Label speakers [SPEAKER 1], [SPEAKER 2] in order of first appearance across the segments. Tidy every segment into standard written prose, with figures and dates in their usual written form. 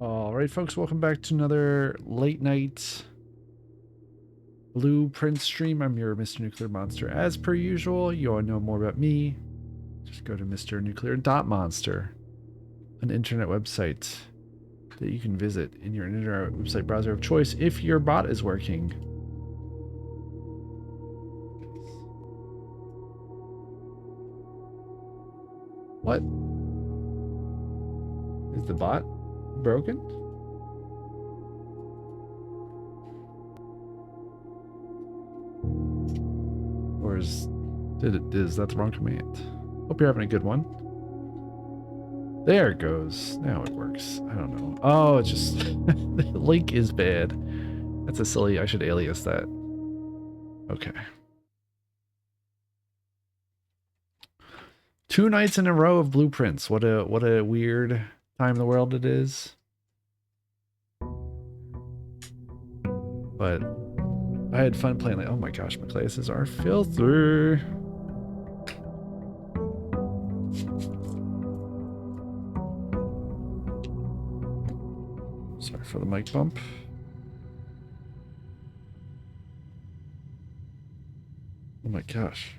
[SPEAKER 1] Alright folks, welcome back to another late night Blueprint stream. I'm your Mr. Nuclear Monster. As per usual, you all know more about me. Just go to MrNuclear.monster, an internet website that you can visit in your internet website browser of choice if your bot is working. What? Is the bot broken? Or is that the wrong command? Hope you're having a good one. There it goes. Now it works. I don't know. Oh, it's just the link is bad. That's a silly. I should alias that. Okay. 2 nights in a row of blueprints. What a weird time in the world it is. But I had fun playing. Like, oh my gosh, my classes are filthy. Sorry for the mic bump. Oh my gosh.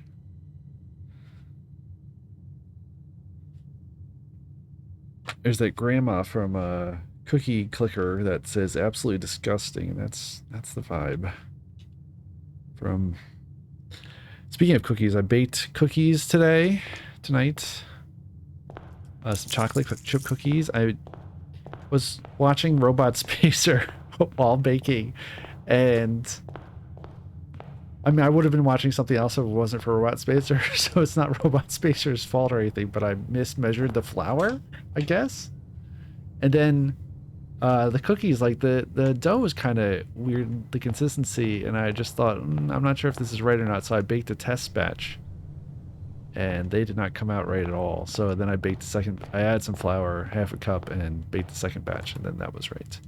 [SPEAKER 1] There's that grandma from Cookie Clicker that says absolutely disgusting. That's the vibe. From speaking of cookies, I baked cookies tonight. Some chocolate chip cookies. I was watching Robot Spacer while baking, and I mean, I would have been watching something else if it wasn't for Robot Spacer, so it's not Robot Spacer's fault or anything, but I mismeasured the flour, I guess. And then the cookies, like the dough is kind of weird, the consistency, and I just thought, I'm not sure if this is right or not, so I baked a test batch, and they did not come out right at all. So then I baked the second, I added some flour, half a cup, and baked the second batch, and then that was right.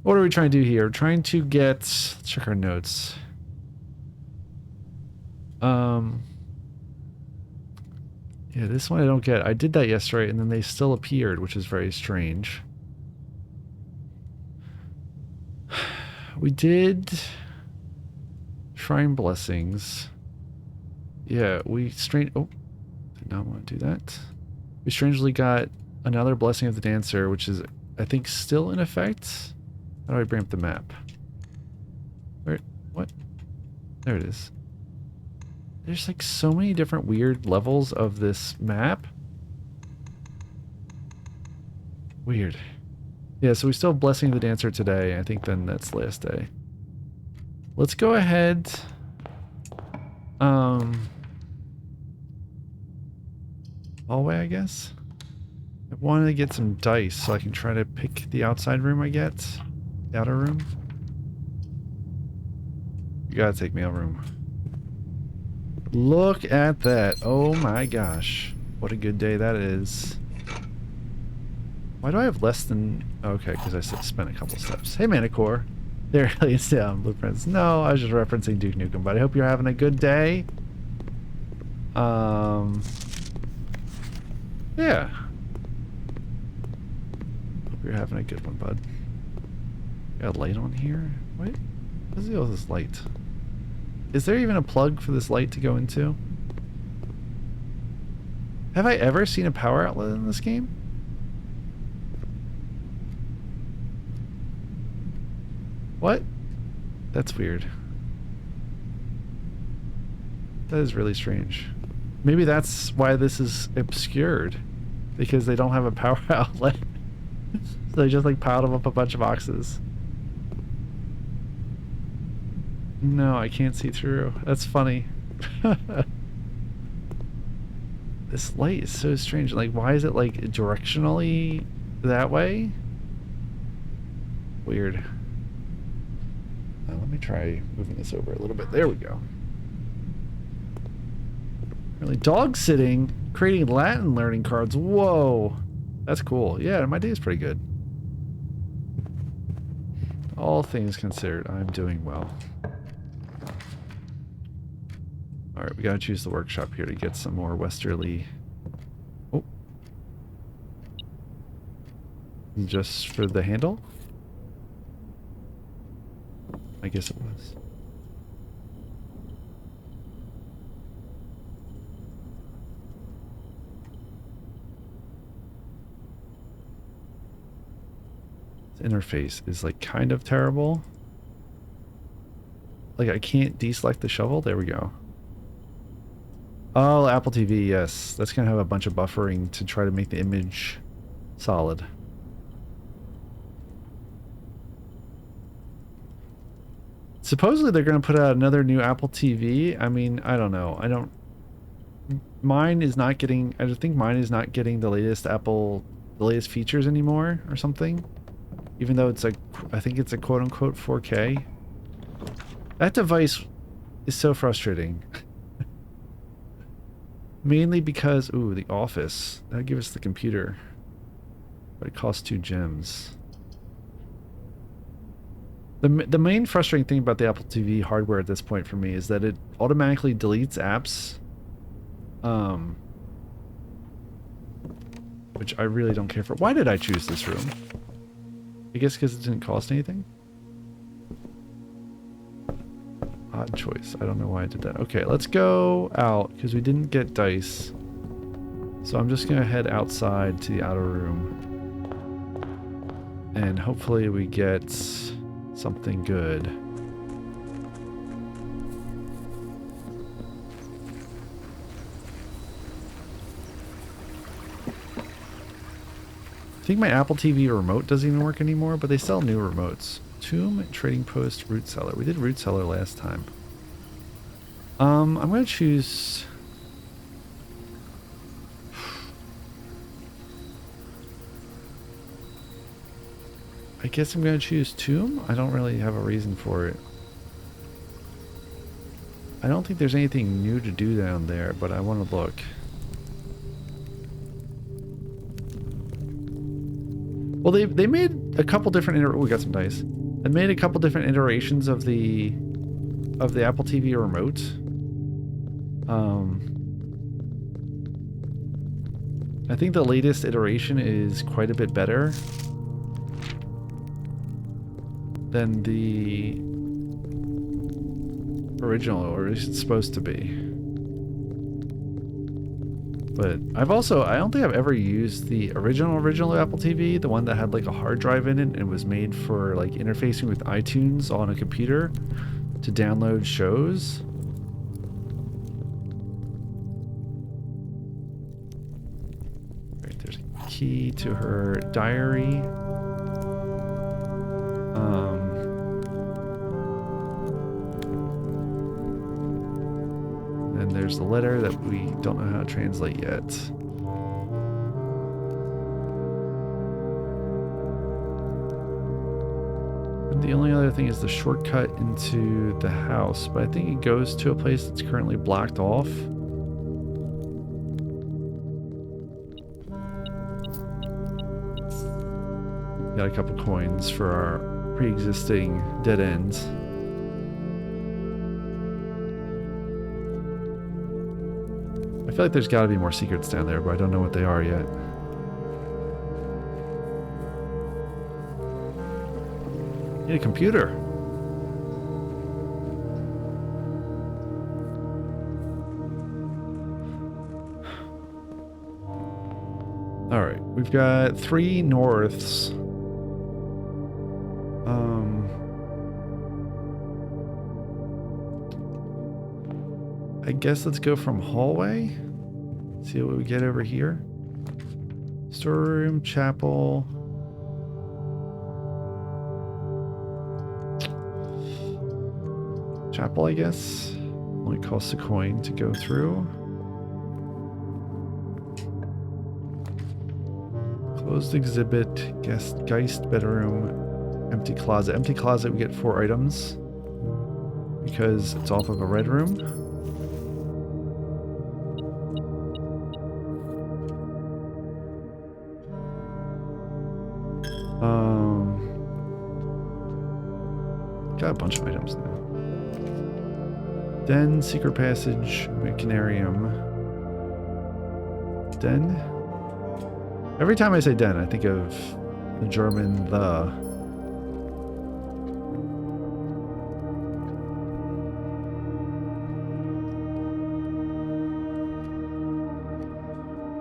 [SPEAKER 1] What are we trying to do here? We're trying to get, let's check our notes. Yeah, this one I don't get. I did that yesterday, and then they still appeared, which is very strange. We did Shrine Blessings. Yeah, we did not want to do that. We strangely got another Blessing of the Dancer, which is, I think, still in effect. How do I bring up the map? Where? What? There it is. There's like so many different weird levels of this map. Weird. Yeah, so we still have Blessing of the Dancer today. I think then that's the last day. Let's go ahead. Hallway, I guess. I wanted to get some dice so I can try to pick the outside room I get. The outer room. You gotta take mail room. Look at that. Oh my gosh. What a good day that is. Why do I have less than... Okay, because I spent a couple steps. Hey, Manicore. There really is down blueprints. No, I was just referencing Duke Nukem, but I hope you're having a good day. Yeah. Hope you're having a good one, bud. Got a light on here? Wait. What's the deal with this light? Is there even a plug for this light to go into? Have I ever seen a power outlet in this game? What? That's weird. That is really strange. Maybe that's why this is obscured. Because they don't have a power outlet. So they just like piled up a bunch of boxes. No, I can't see through. That's funny. This light is so strange. Like, why is it like directionally that way? Weird. Let me try moving this over a little bit. There we go. Really, dog sitting, creating Latin learning cards. Whoa, that's cool. Yeah, my day is pretty good. All things considered, I'm doing well. Alright, we gotta choose the workshop here to get some more westerly... Oh. Just for the handle? I guess it was. This interface is like kind of terrible. Like I can't deselect the shovel. There we go. Oh, Apple TV, yes. That's gonna have a bunch of buffering to try to make the image solid. Supposedly they're gonna put out another new Apple TV. I mean, I don't know. Mine is not getting, I think mine is not getting the latest the latest features anymore or something. Even though it's I think it's a quote-unquote 4K. That device is so frustrating. Mainly because, ooh, the Office. That'd give us the computer. But it costs 2 gems. The main frustrating thing about the Apple TV hardware at this point for me is that it automatically deletes apps. Which I really don't care for. Why did I choose this room? I guess because it didn't cost anything? Odd choice. I don't know why I did that. Okay, let's go out because we didn't get dice. So I'm just going to head outside to the outer room. And hopefully we get something good. I think my Apple TV remote doesn't even work anymore, but they sell new remotes. Tomb, Trading Post, Root Cellar. We did Root Cellar last time. I'm going to choose... I guess I'm going to choose Tomb. I don't really have a reason for it. I don't think there's anything new to do down there, but I want to look. Well, they made a couple different we got some dice. They made a couple different iterations of the Apple TV remote. I think the latest iteration is quite a bit better than the original, or it's supposed to be. But I don't think I've ever used the original Apple TV, the one that had like a hard drive in it and was made for like interfacing with iTunes on a computer to download shows. Right, there's a key to her diary. And there's the letter that we don't know how to translate yet. And the only other thing is the shortcut into the house, but I think it goes to a place that's currently blocked off. Got a couple coins for our pre-existing dead ends. I feel like there's got to be more secrets down there, but I don't know what they are yet. Need a computer. Alright, we've got 3 norths. I guess let's go from hallway. See what we get over here. Storeroom, chapel. Chapel, I guess. Only costs a coin to go through. Closed exhibit, Geist bedroom, empty closet. Empty closet, we get 4 items because it's off of a red room. Got a bunch of items now. Den, secret passage, Canarium. Den? Every time I say den, I think of The German the.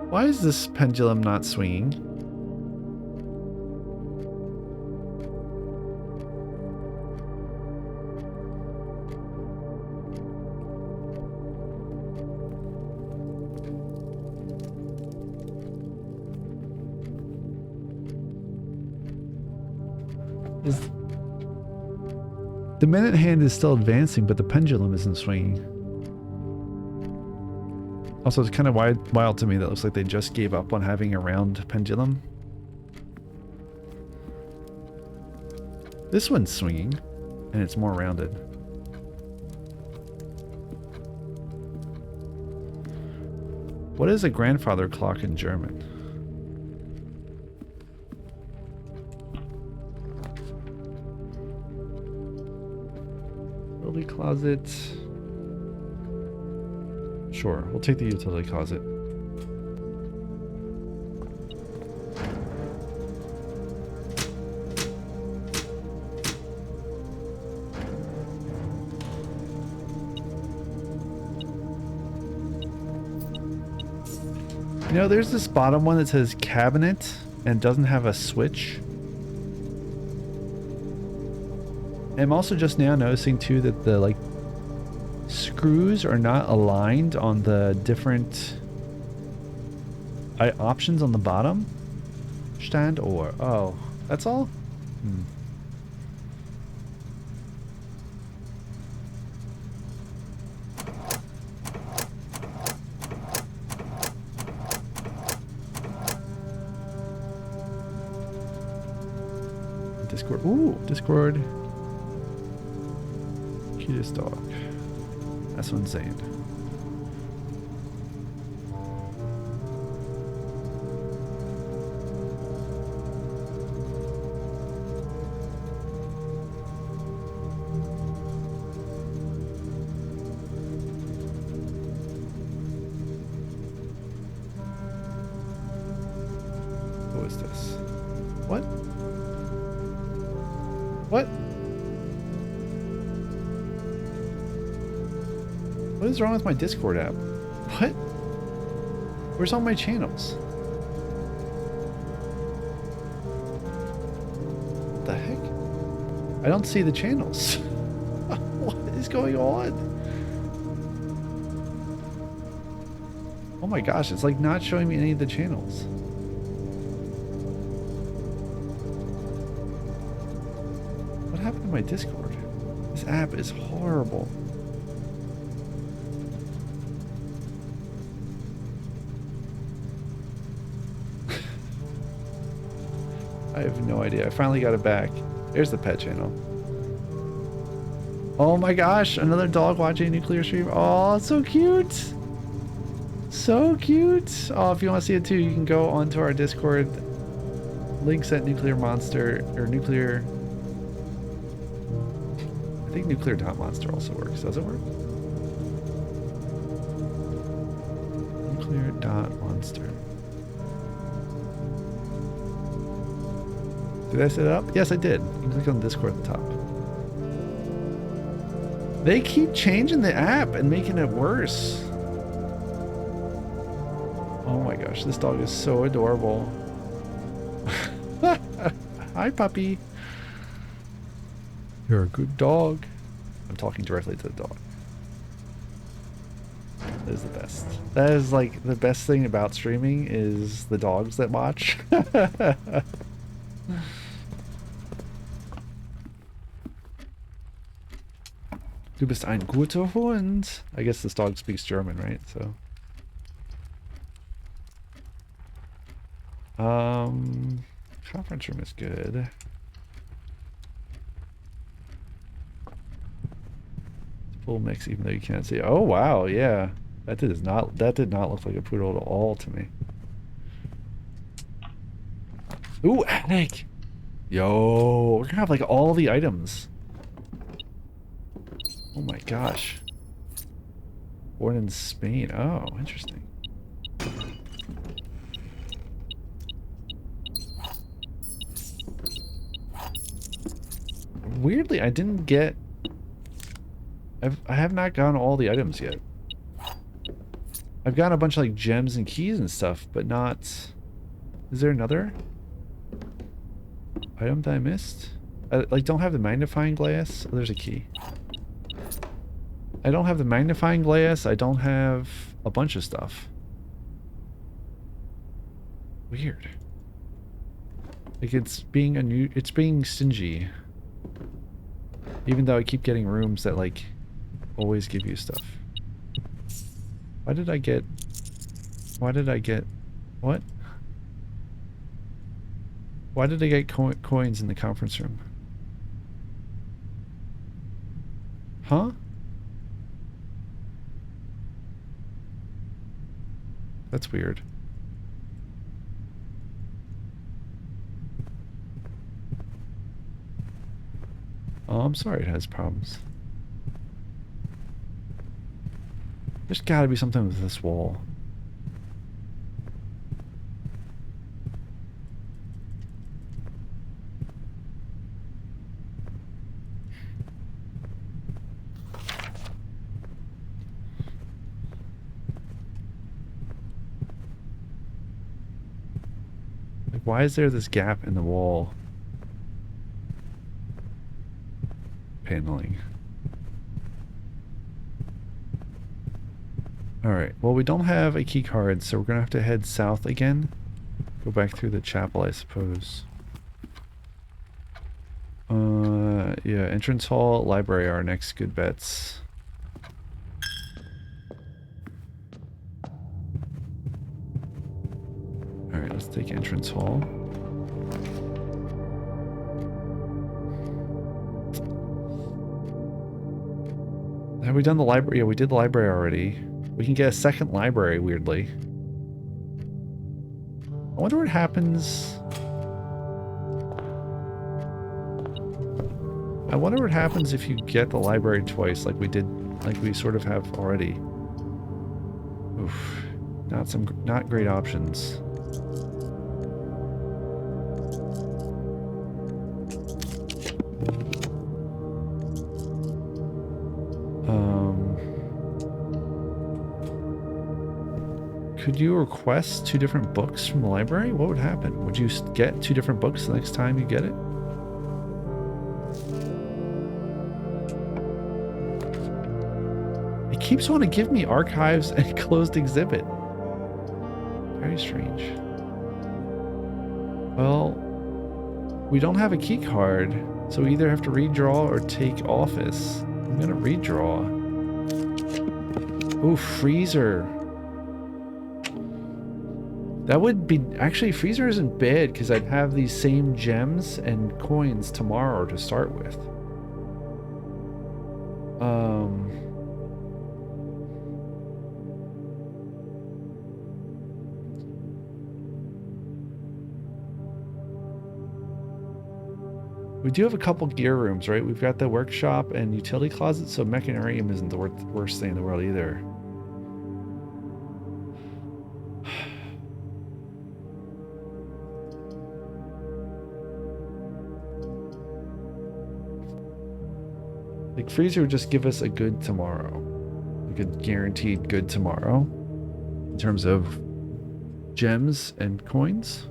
[SPEAKER 1] Why is this pendulum not swinging? The minute hand is still advancing, but the pendulum isn't swinging. Also, it's kind of wild to me that it looks like they just gave up on having a round pendulum. This one's swinging, and it's more rounded. What is a grandfather clock in German? Utility closet. Sure, we'll take the utility closet. You know, there's this bottom one that says cabinet and doesn't have a switch. I'm also just now noticing too that the like screws are not aligned on the different options on the bottom. Stand or oh, that's all? Discord. Ooh, Discord. Cutest dog. That's what I'm saying. What is this? What? What? What is wrong with my Discord app? What? Where's all my channels? What the heck? I don't see the channels. What is going on? Oh my gosh, it's like not showing me any of the channels. What happened to my Discord? This app is horrible. I have no idea. I finally got it back. There's the pet channel. Oh my gosh, another dog watching Nuclear stream. Oh, so cute. So cute. Oh, if you want to see it too, you can go onto our Discord. Links at NuclearMonster or Nuclear. I think Nuclear.monster also works. Does it work? Nuclear.monster. Did I set it up? Yes, I did. You can click on Discord at the top. They keep changing the app and making it worse. Oh my gosh, this dog is so adorable. Hi, puppy. You're a good dog. I'm talking directly to the dog. That is the best. That is like the best thing about streaming is the dogs that watch. Du bist ein guter Hund. I guess this dog speaks German, right? So. Conference room is good. Full mix, even though you can't see. Oh wow, yeah. That did not look like a poodle at all to me. Ooh, attic. Yo, we're gonna have like all the items. Oh my gosh. Born in Spain. Oh, interesting. weirdly, I didn't get... I have not gotten all the items yet. I've gotten a bunch of like gems and keys and stuff, but not... Is there another item that I missed? I like don't have the magnifying glass. Oh, there's a key. I don't have the magnifying glass. I don't have a bunch of stuff. Weird. Like it's being stingy. Even though I keep getting rooms that like always give you stuff. Why did I get what? Why did I get coins in the conference room? Huh? That's weird. Oh, I'm sorry it has problems. There's gotta be something with this wall. Like, why is there this gap in the wall? Paneling. Alright, well we don't have a key card, so we're gonna have to head south again. Go back through the chapel, I suppose. Yeah, entrance hall, library are our next good bets. Alright, let's take entrance hall. Have we done the library? Yeah, we did the library already. We can get a second library, weirdly. I wonder what happens... I wonder what happens if you get the library twice, like we did, like we sort of have already. Oof. Not great options. Could you request 2 different books from the library? What would happen? Would you get 2 different books the next time you get it? It keeps wanting to give me archives and closed exhibit. Very strange. Well, we don't have a key card, so we either have to redraw or take office. I'm gonna redraw. Ooh, freezer. That would be... Actually, freezer isn't bad because I'd have these same gems and coins tomorrow to start with. We do have a couple gear rooms, right? We've got the workshop and utility closet, so mechanarium isn't the worst thing in the world either. Like, freezer would just give us a good tomorrow. Like a guaranteed good tomorrow. In terms of gems and coins.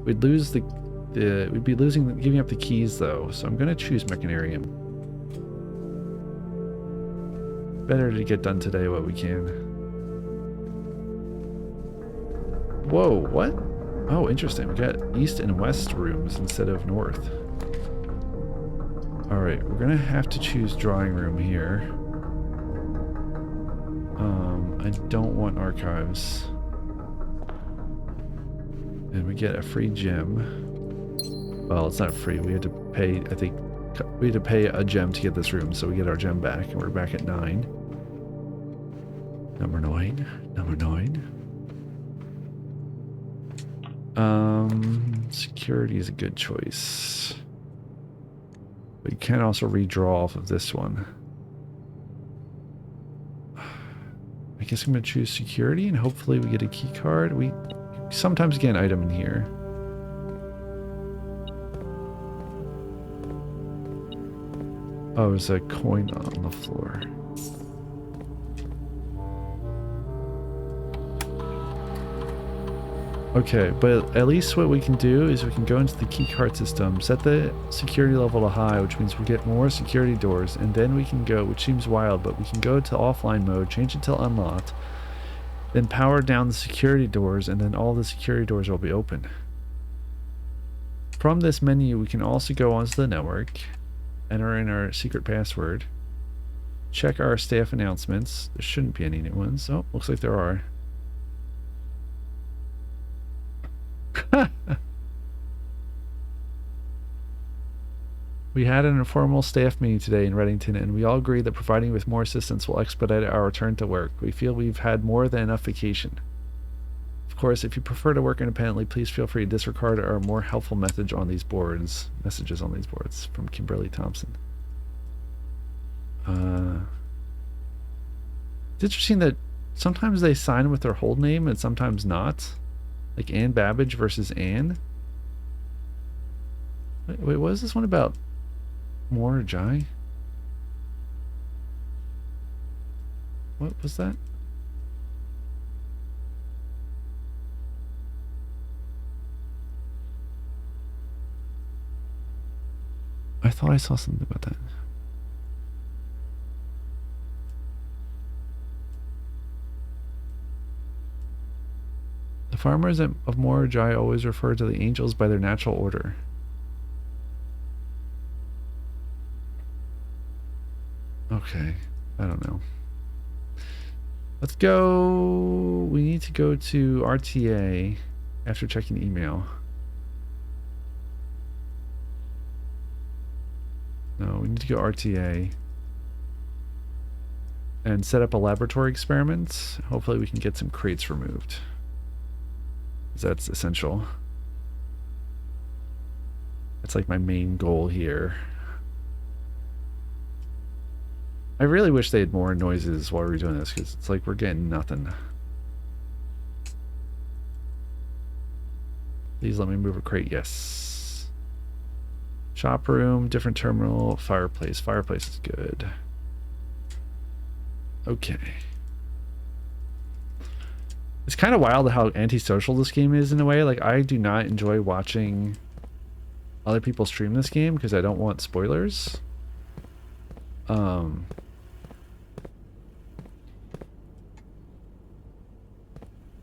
[SPEAKER 1] We'd lose we'd be giving up the keys though, so I'm gonna choose mechanarium. Better to get done today what we can. Whoa, what? Oh, interesting. We got east and west rooms instead of north. Alright, we're gonna have to choose drawing room here. I don't want archives. And we get a free gem. Well, it's not free. We had to pay, I think, we had to pay a gem to get this room, so we get our gem back, and we're back at 9. Number 9. Number 9. Security is a good choice. But you can also redraw off of this one. I guess I'm going to choose security, and hopefully we get a key card. We sometimes get an item in here. Oh, there's a coin on the floor. Okay, but at least what we can do is we can go into the keycard system, set the security level to high, which means we get more security doors, and then we can go, which seems wild, but we can go to offline mode, change it to unlocked, then power down the security doors, and then all the security doors will be open. From this menu, we can also go onto the network, enter in our secret password, check our staff announcements. There shouldn't be any new ones. Oh, looks like there are. We had an informal staff meeting today in Reddington, and we all agree that providing with more assistance will expedite our return to work. We feel we've had more than enough vacation. Of course, if you prefer to work independently, please feel free to disregard our more helpful messages on these boards. From Kimberly Thompson. It's interesting that sometimes they sign with their whole name and sometimes not. Like Ann Babbage versus Ann. Wait, what is this one about? More Jai? What was that? I thought I saw something about that. The farmers of Morajai always refer to the angels by their natural order. Okay, I don't know. Let's go. We need to go to RTA after checking email. No, we need to go RTA and set up a laboratory experiment. Hopefully we can get some crates removed. That's essential. That's like my main goal here. I really wish they had more noises while we're doing this, because it's like we're getting nothing. Please let me move a crate. Yes. Shop room, different terminal, fireplace. Fireplace is good. Okay. It's kind of wild how antisocial this game is in a way. Like, I do not enjoy watching other people stream this game because I don't want spoilers.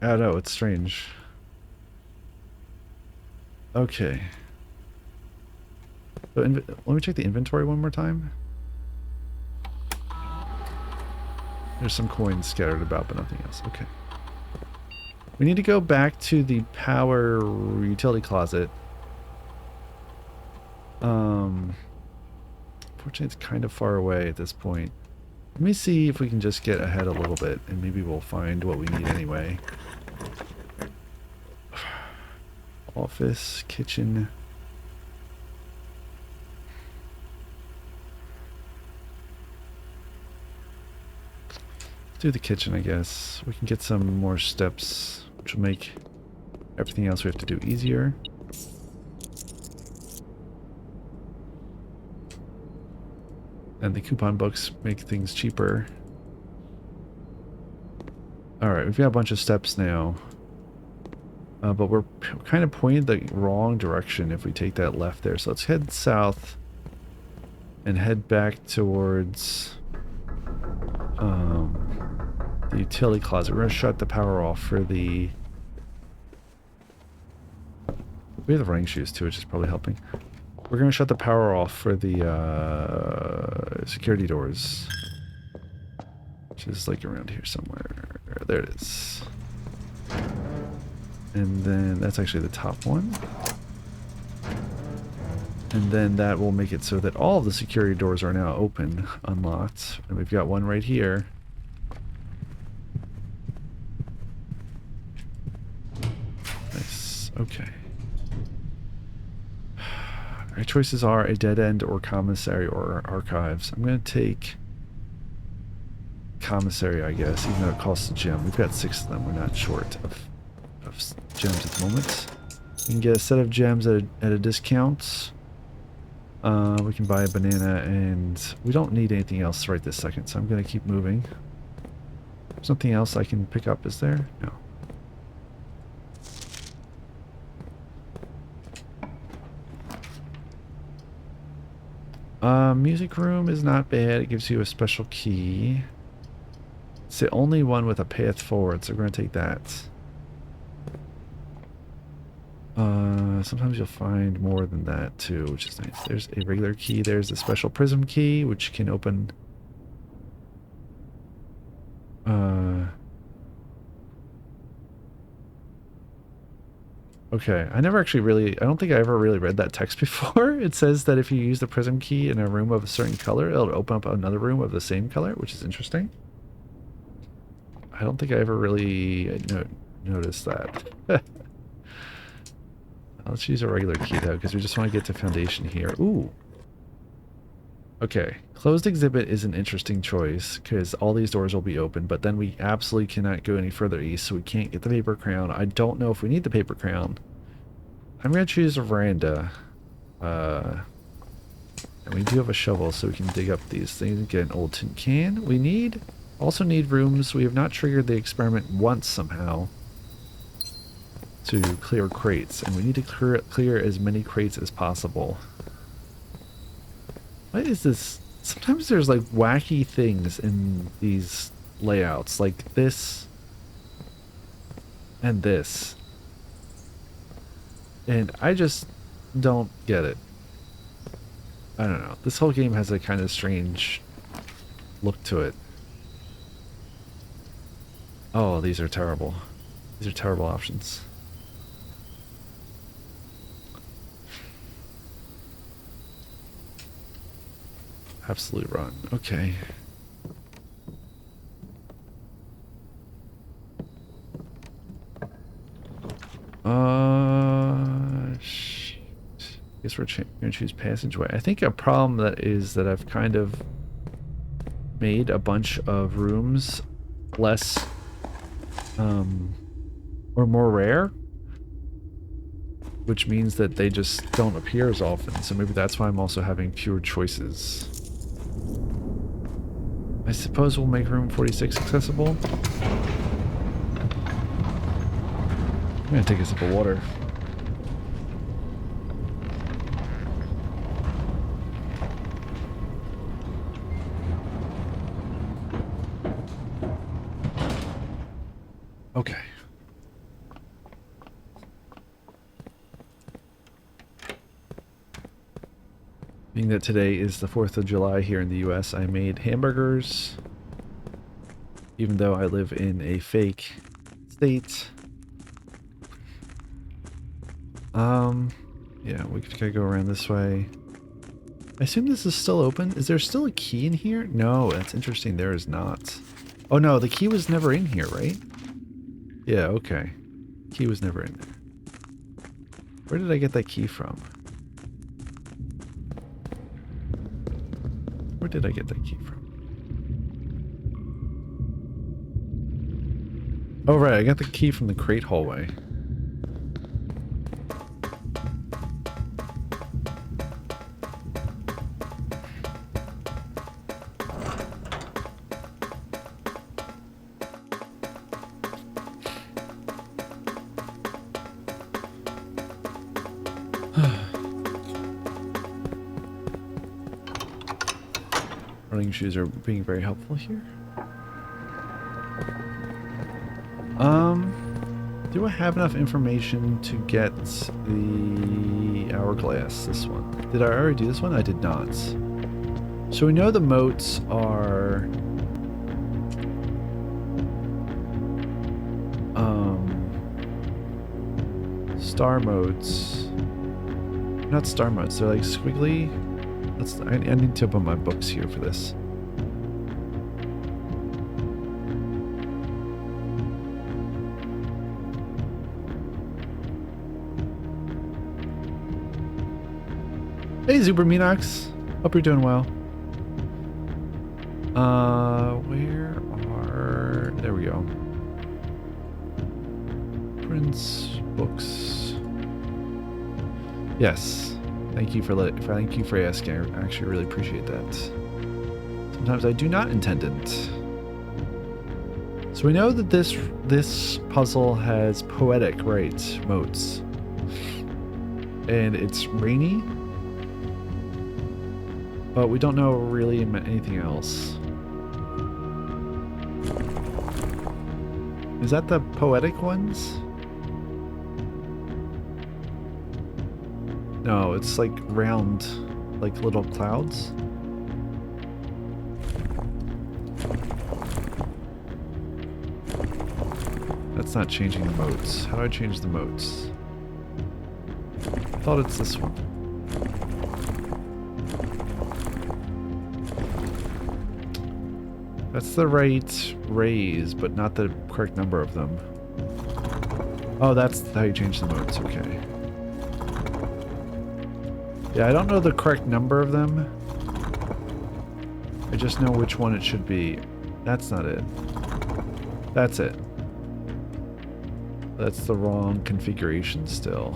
[SPEAKER 1] I don't know, it's strange. Okay. So let me check the inventory one more time. There's some coins scattered about, but nothing else. Okay. We need to go back to the power utility closet. Fortunately, it's kind of far away at this point. Let me see if we can just get ahead a little bit, and maybe we'll find what we need anyway. Office, kitchen. Let's do the kitchen, I guess. We can get some more steps, which will make everything else we have to do easier. And the coupon books make things cheaper. Alright, we've got a bunch of steps now. But we're kind of pointed the wrong direction if we take that left there. So let's head south and head back towards the utility closet. We're going to shut the power off for the... We have the running shoes too, which is probably helping. We're going to shut the power off for the security doors. Which is like around here somewhere. There it is. And then that's actually the top one. And then that will make it so that all of the security doors are now open, unlocked. And we've got one right here. Nice. Okay. Our choices are a dead end or commissary or archives. I'm going to take commissary, I guess, even though it costs a gem. We've got 6 of them. We're not short of gems at the moment. You can get a set of gems at a discount. We can buy a banana, and we don't need anything else right this second, so I'm going to keep moving. There's nothing else I can pick up, is there? No. Music room is not bad. It gives you a special key. It's the only one with a path forward, so we're going to take that. Sometimes you'll find more than that too, which is nice. There's a regular key. There's a special prism key, which can open... Okay, I never actually really... I don't think I ever really read that text before. It says that if you use the prism key in a room of a certain color, it'll open up another room of the same color, which is interesting. I don't think I ever really noticed that. Let's use a regular key though, because we just want to get to foundation here. Ooh. Okay, closed exhibit is an interesting choice, because all these doors will be open, but then we absolutely cannot go any further east, so we can't get the paper crown. I don't know if we need the paper crown. I'm going to choose a veranda. And we do have a shovel, so we can dig up these things and get an old tin can. We also need rooms. We have not triggered the experiment once somehow to clear crates, and we need to clear as many crates as possible. What is this? Sometimes there's like wacky things in these layouts, like this and this, and I just don't get it. I don't know. This whole game has a kind of strange look to it. Oh, these are terrible. These are terrible options. Absolute run. Okay. Guess we're gonna choose passageway. I think a problem that I've kind of made a bunch of rooms less or more rare, which means that they just don't appear as often. So maybe that's why I'm also having fewer choices. I suppose we'll make room 46 accessible. I'm gonna take a sip of water. Okay. Being that today is the 4th of July here in the US, I made hamburgers, even though I live in a fake state. Yeah, we gotta go around this way. I assume this is still open. Is there still a key in here? No, that's interesting. There is not. Oh no, the key was never in here, right? Yeah, okay. Key was never in there. Where did I get that key from? Where did I get that key from? Oh right, I got the key from the crate hallway. Running shoes are being very helpful here. Do I have enough information to get the hourglass? This one. Did I already do this one? I did not. So we know the moats are star moats. Not star moats, they're like squiggly. I need to open my books here for this. Hey, Zuber Minox. Hope you're doing well. Where are... There we go. Prince books. Yes. Thank you for asking. I actually really appreciate that. Sometimes I do not intend it. So we know that this puzzle has poetic, right, modes. And it's rainy. But we don't know really anything else. Is that the poetic ones? No, it's like round, like little clouds. That's not changing the modes. How do I change the modes? I thought it's this one. That's the right rays, but not the correct number of them. Oh, that's how you change the modes. Okay. Yeah, I don't know the correct number of them. I just know which one it should be. That's not it. That's it. That's the wrong configuration still.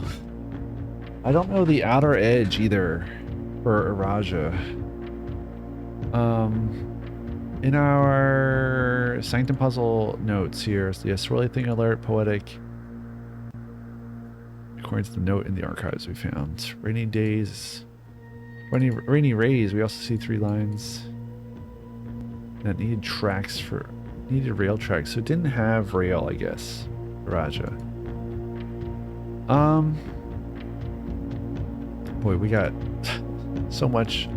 [SPEAKER 1] I don't know the outer edge either for Araja. In our Sanctum Puzzle notes here, so the swirly thing alert, poetic. According to the note in the archives we found. Rainy days. Rainy rays, we also see 3 lines. That needed tracks for... Needed rail tracks, so it didn't have rail, I guess. Raja. Boy, we got so much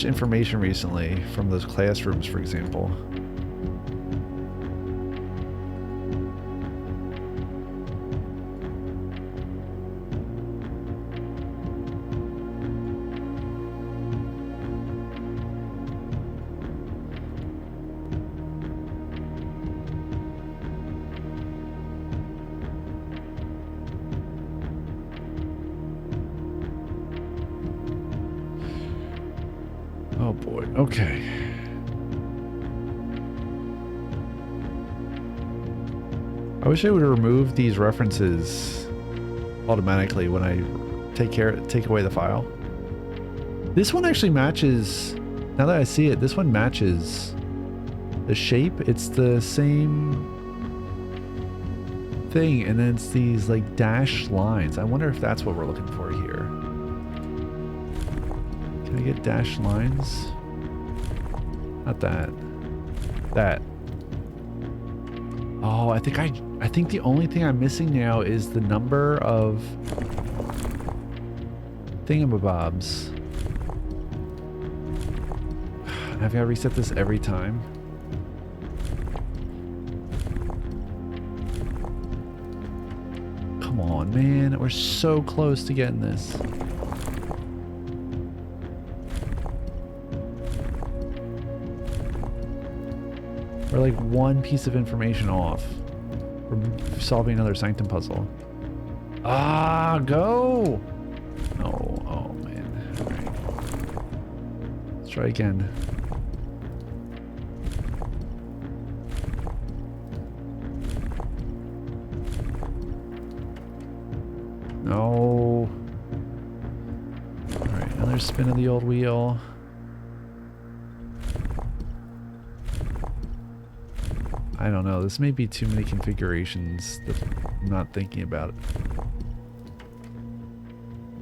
[SPEAKER 1] information recently from those classrooms, for example. Oh boy, okay. I wish I would remove these references automatically when I take away the file. This one actually matches, now that I see it, this one matches the shape. It's the same thing, and then it's these like dashed lines. I wonder if that's what we're looking for here. Can I get dashed lines? Not that. That. Oh, I think the only thing I'm missing now is the number of thingamabobs. Have I reset this every time? Come on, man. We're so close to getting this. We're like one piece of information off from solving another Sanctum puzzle. Ah, go! Oh, oh man. All right. Let's try again. No. All right, another spin of the old wheel. I don't know, this may be too many configurations that I'm not thinking about it.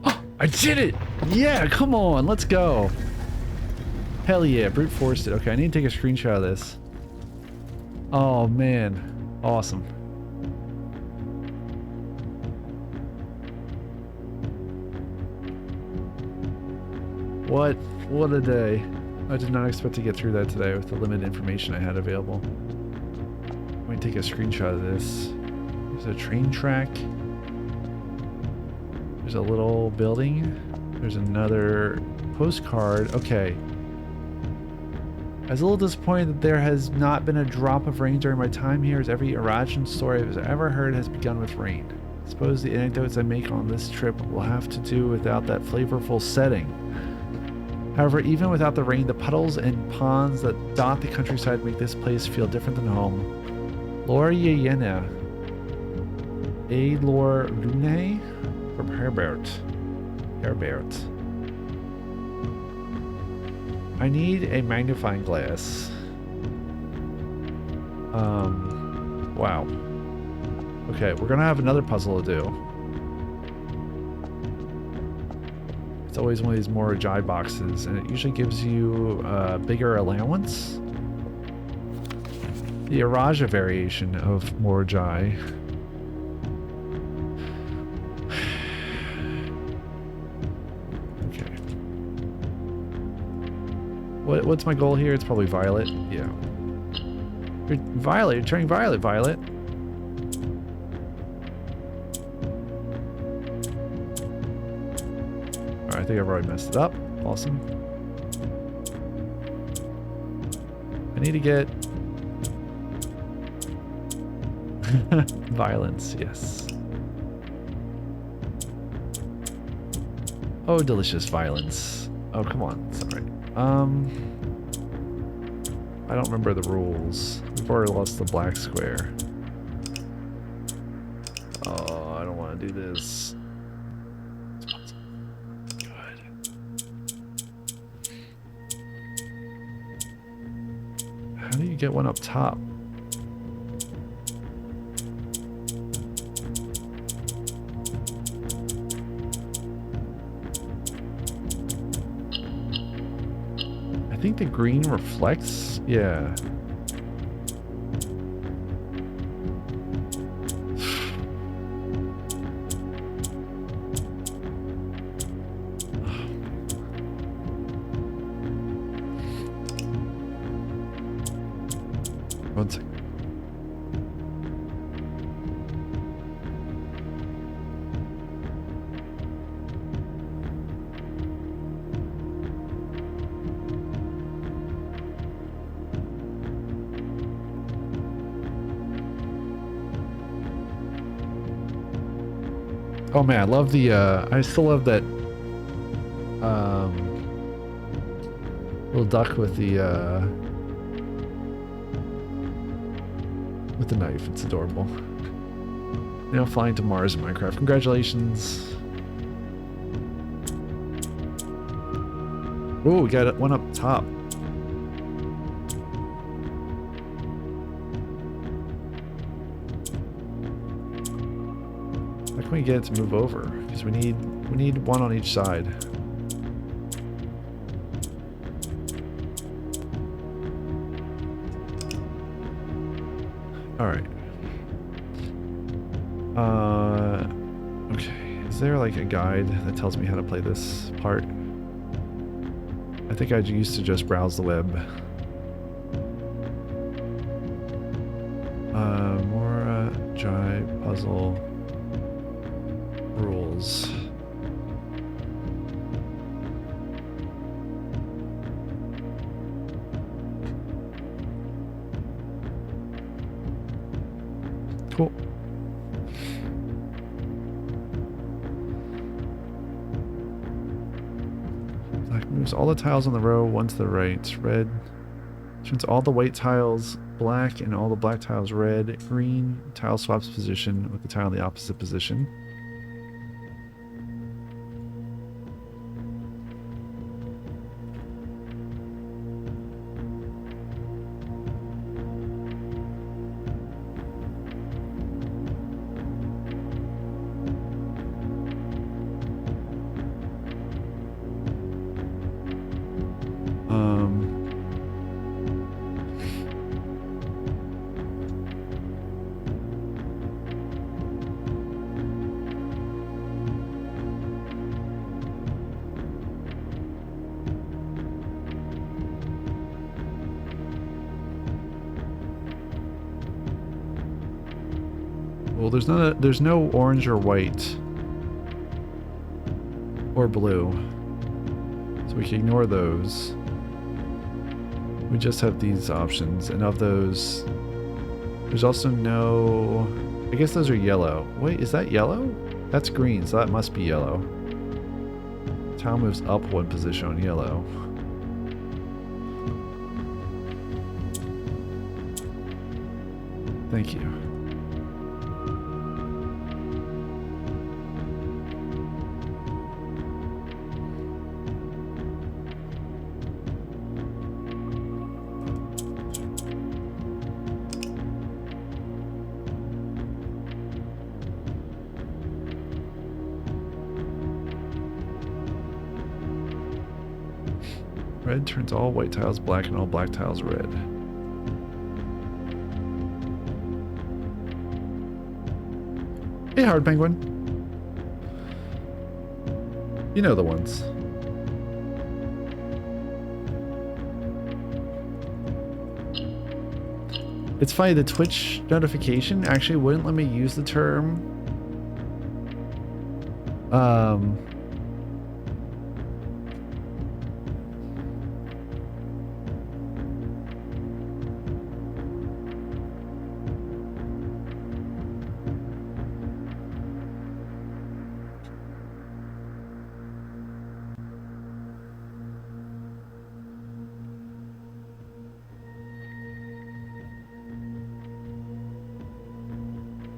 [SPEAKER 1] Oh, I did it! Yeah, come on, let's go. Hell yeah, brute forced it. Okay, I need to take a screenshot of this. Oh man, awesome. What a day. I did not expect to get through that today with the limited information I had available. Let me take a screenshot of this. There's a train track. There's a little building. There's another postcard. Okay. I was a little disappointed that there has not been a drop of rain during my time here, as every Arajan story I've ever heard has begun with rain. I suppose the anecdotes I make on this trip will have to do without that flavorful setting. However, even without the rain, the puddles and ponds that dot the countryside make this place feel different than home. Lor Yena. A Lor Lune from Herbert. Herbert. I need a magnifying glass. Wow. Okay, we're gonna have another puzzle to do. It's always one of these more Ajai boxes, and it usually gives you a bigger allowance. The Araja variation of Morjai. Okay. What's my goal here? It's probably Violet. Yeah. Violet, you're turning Violet, Violet. Alright, I think I've already messed it up. Awesome. I need to get violence, yes. Oh, delicious violence. Oh, come on. It's alright. I don't remember the rules. We've already lost the black square. Oh, I don't want to do this. Good. How do you get one up top? I think the green reflects. Yeah. One second. Oh man, I love the, I still love that, little duck with the knife. It's adorable. Now flying to Mars in Minecraft. Congratulations. Oh, we got one up top. How can we get it to move over? Because we need one on each side. Alright. Okay. Is there like a guide that tells me how to play this part? I think I used to just browse the web. More Jai puzzle rules. Cool. Black moves all the tiles on the row, one to the right. Red turns all the white tiles black and all the black tiles red. Green tile swaps position with the tile in the opposite position. Well, there's no orange or white or blue, so we can ignore those. We just have these options, and of those, there's also no... I guess those are yellow. Wait, is that yellow? That's green, so that must be yellow. Tile moves up one position on yellow. Thank you. red turns all white tiles black and all black tiles red. Hey, Hard Penguin. You know the ones. It's funny, the Twitch notification actually wouldn't let me use the term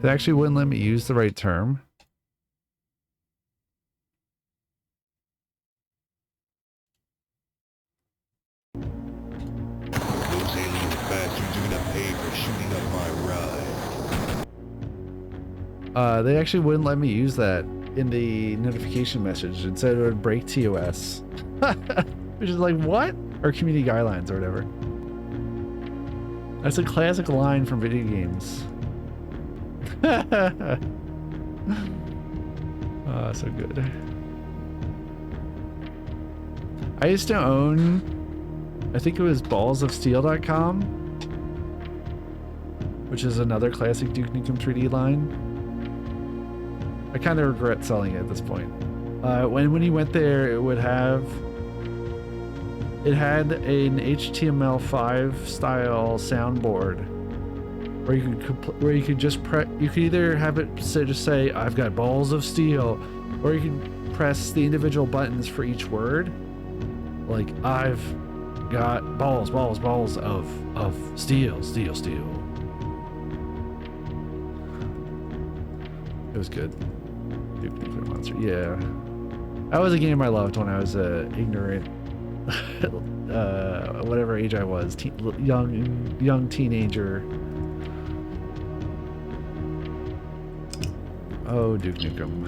[SPEAKER 1] it actually wouldn't let me use the right term.
[SPEAKER 2] Those alien bastards are gonna pay for shooting up my ride.
[SPEAKER 1] They actually wouldn't let me use that in the notification message. Instead, it would break TOS. Which is like, what? Or community guidelines or whatever. That's a classic line from video games. Oh, so good. I used to own, I think it was ballsofsteel.com, which is another classic Duke Nukem 3D line. I kind of regret selling it at this point. When you went there, it had an HTML5 style soundboard where you could just you could either have it just say I've got balls of steel, or you could press the individual buttons for each word, like I've got balls of steel. It was good. NuclearMonster, yeah. That was a game I loved when I was ignorant, whatever age I was, young teenager. Oh, Duke Nukem.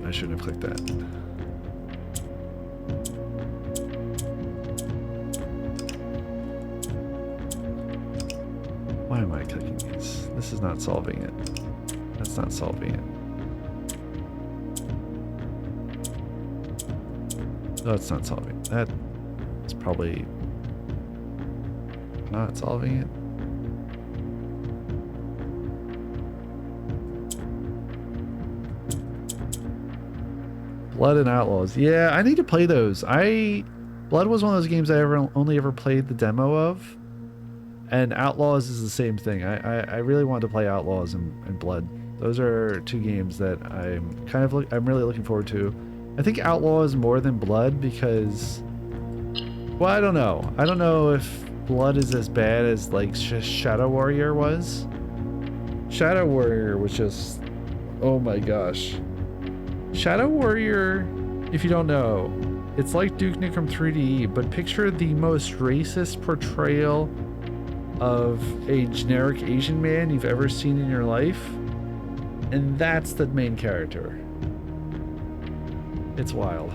[SPEAKER 1] I shouldn't have clicked that. Why am I clicking these? This is not solving it. That's not solving it. No, it's not solving it. That is probably not solving it. Blood and Outlaws. Yeah, I need to play those. Blood was one of those games I only ever played the demo of. And Outlaws is the same thing. I really wanted to play Outlaws and Blood. Those are two games that I'm really looking forward to. I think Outlaws more than Blood because, well, I don't know. I don't know if Blood is as bad as like Shadow Warrior was. Shadow Warrior was just, oh my gosh. Shadow Warrior, if you don't know, it's like Duke Nukem 3D, but picture the most racist portrayal of a generic Asian man you've ever seen in your life, and that's the main character. It's wild.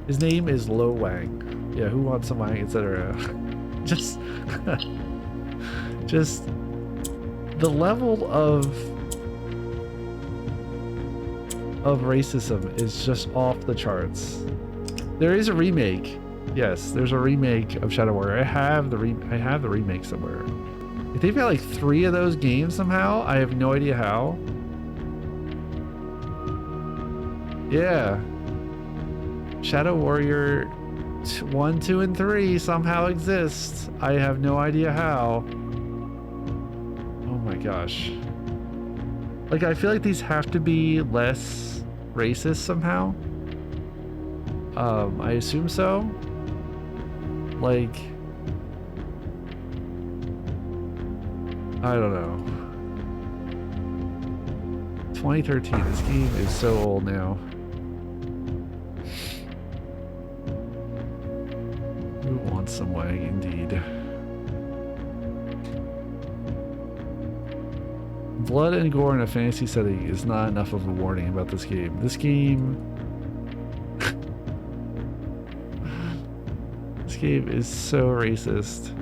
[SPEAKER 1] His name is Lo Wang. Yeah, who wants some Wang, etc. Just the level of racism is just off the charts. There is a remake. Yes, there's a remake of Shadow Warrior. I have the remake somewhere. If they've got like 3 of those games somehow, I have no idea how. Yeah. Shadow Warrior 1, 2, and 3 somehow exist. I have no idea how. Oh my gosh. Like, I feel like these have to be less racist somehow. I assume so. Like, I don't know. 2013, this game is so old now. balance some way, indeed. Blood and gore in a fantasy setting is not enough of a warning about this game. This game... this game is so racist.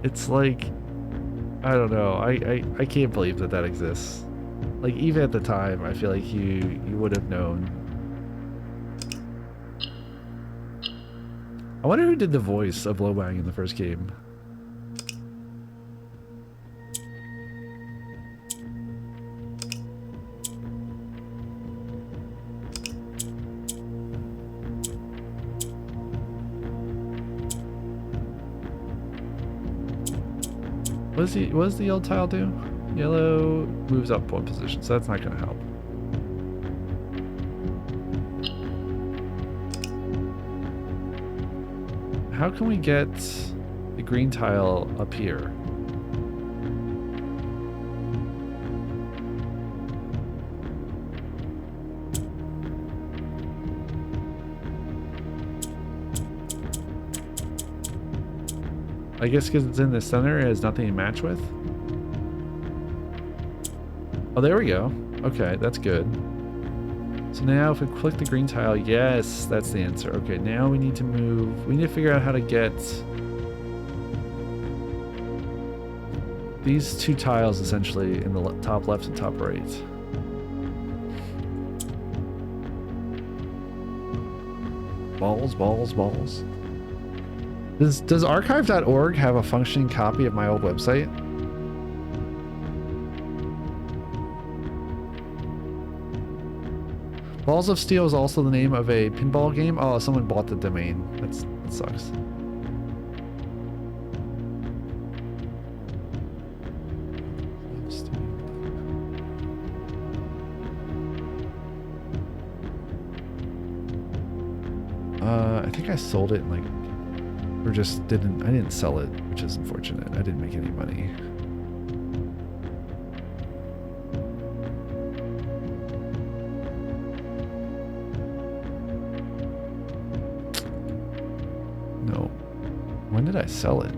[SPEAKER 1] It's like... I don't know. I can't believe that that exists. Like, even at the time, I feel like you would have known. I wonder who did the voice of Lobang in the first game. What does the yellow tile do? Yellow moves up one position, so that's not going to help. How can we get the green tile up here? I guess because it's in the center, it has nothing to match with. Oh, there we go. Okay, that's good. So now if we click the green tile, yes, that's the answer. Okay, now we need to move. We need to figure out how to get these two tiles essentially in the top left and top right. Balls, balls, balls. Does archive.org have a functioning copy of my old website? Balls of Steel is also the name of a pinball game. Oh, someone bought the domain. That sucks. I think I sold it and like, or just didn't. I didn't sell it, which is unfortunate. I didn't make any money. No. When did I sell it?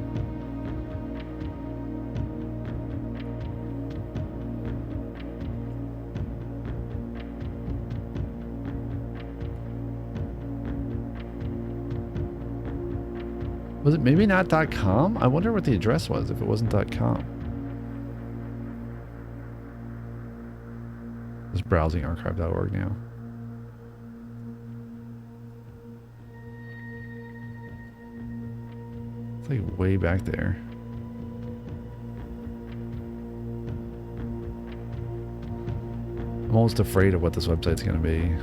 [SPEAKER 1] Was it maybe not .com? I wonder what the address was if it wasn't .com. Just browsing archive.org now. It's like way back there. I'm almost afraid of what this website's going to be.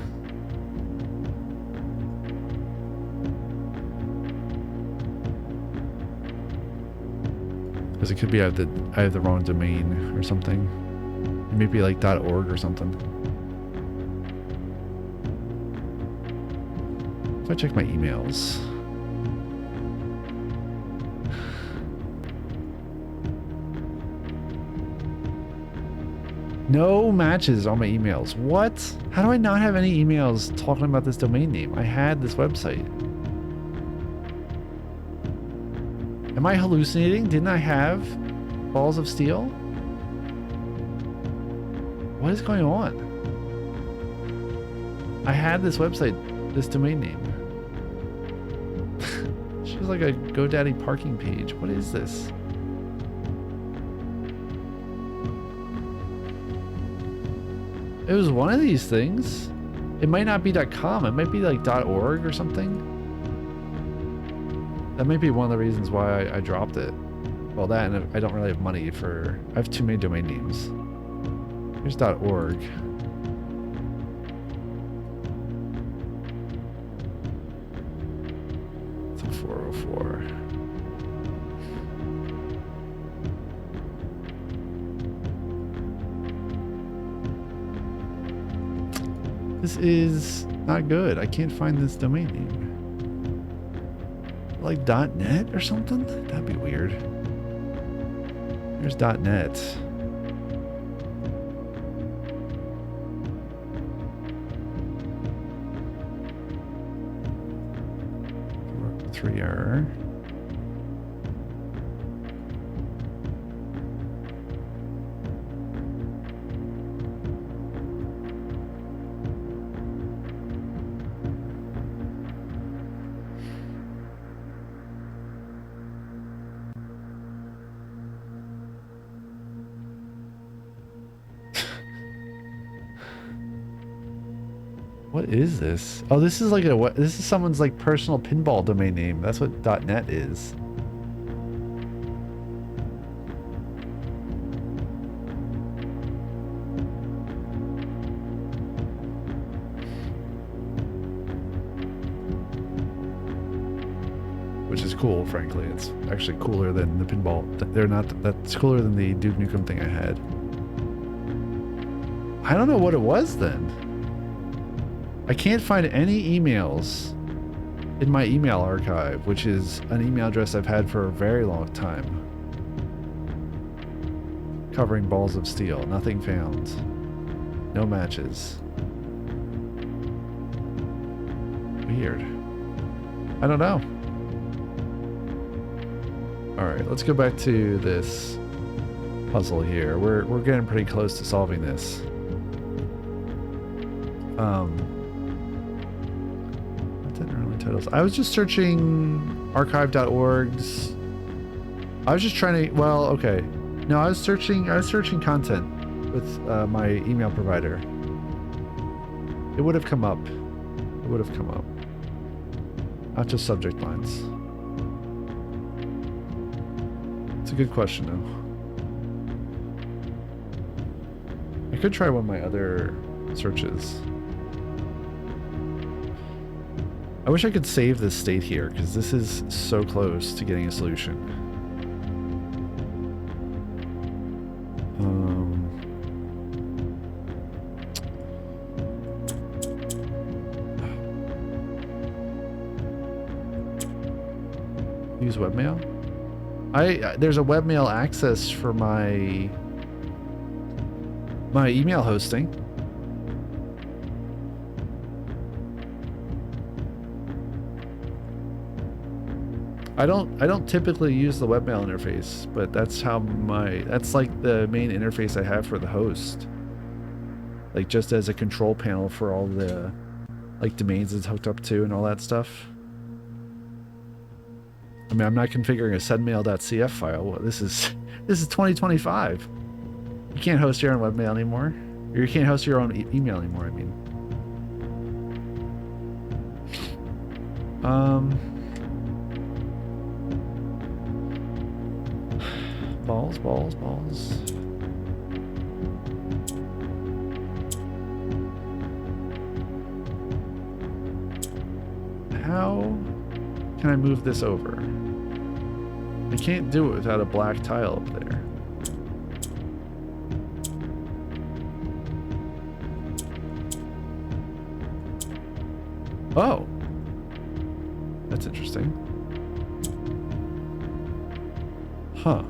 [SPEAKER 1] Because it could be I have the wrong domain or something. It may be like .org or something. If I check my emails. No matches on my emails. What? How do I not have any emails talking about this domain name? I had this website. Am I hallucinating? Didn't I have Balls of Steel? What is going on? I had this website, this domain name. She was like a GoDaddy parking page. What is this? It was one of these things. It might not be .com. It might be like .org or something. That might be one of the reasons why I dropped it. Well, that and I don't really have money for... I have too many domain names. Here's .org. It's a 404. This is not good. I can't find this domain name. Like .net or something? That'd be weird. Here's .net. Three error. What is this? Oh, this is like a what? This is someone's like personal pinball domain name. That's what .net is. Which is cool, frankly. It's actually cooler than the pinball. They're not. That's cooler than the Duke Nukem thing I had. I don't know what it was then. I can't find any emails in my email archive, which is an email address I've had for a very long time. Covering balls of steel. Nothing found. No matches. Weird. I don't know. Alright, let's go back to this puzzle here. We're getting pretty close to solving this. Early titles. I was just searching archive.org's. I was just trying to, well, okay. No, I was searching content with my email provider. It would have come up. It would have come up. Not just subject lines. It's a good question, though. I could try one of my other searches. I wish I could save this state here, because this is so close to getting a solution. Use webmail? There's a webmail access for my email hosting. I don't typically use the webmail interface, but that's like the main interface I have for the host. Like just as a control panel for all the like domains it's hooked up to and all that stuff. I mean, I'm not configuring a sendmail.cf file. This is 2025. You can't host your own webmail anymore. Or you can't host your own email anymore, I mean. Balls. How can I move this over? I can't do it without a black tile up there. Oh! That's interesting. Huh.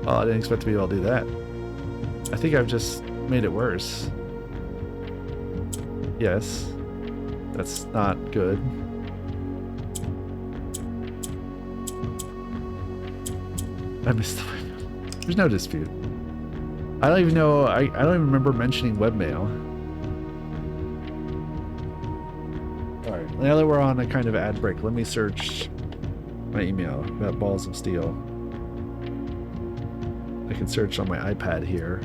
[SPEAKER 1] Oh, I didn't expect to be able to do that. I think I've just made it worse. Yes. That's not good. I missed the webmail. There's no dispute. I don't even know, I don't even remember mentioning webmail. Alright, now that we're on a kind of ad break, let me search my email about balls of steel. I can search on my iPad here.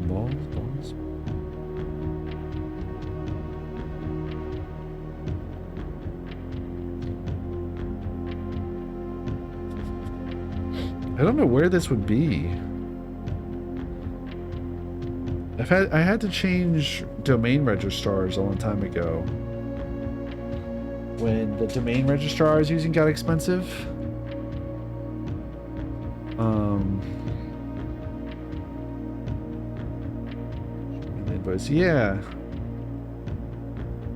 [SPEAKER 1] Balls. I don't know where this would be. I had to change domain registrars a long time ago. When the domain registrar I was using got expensive. Yeah.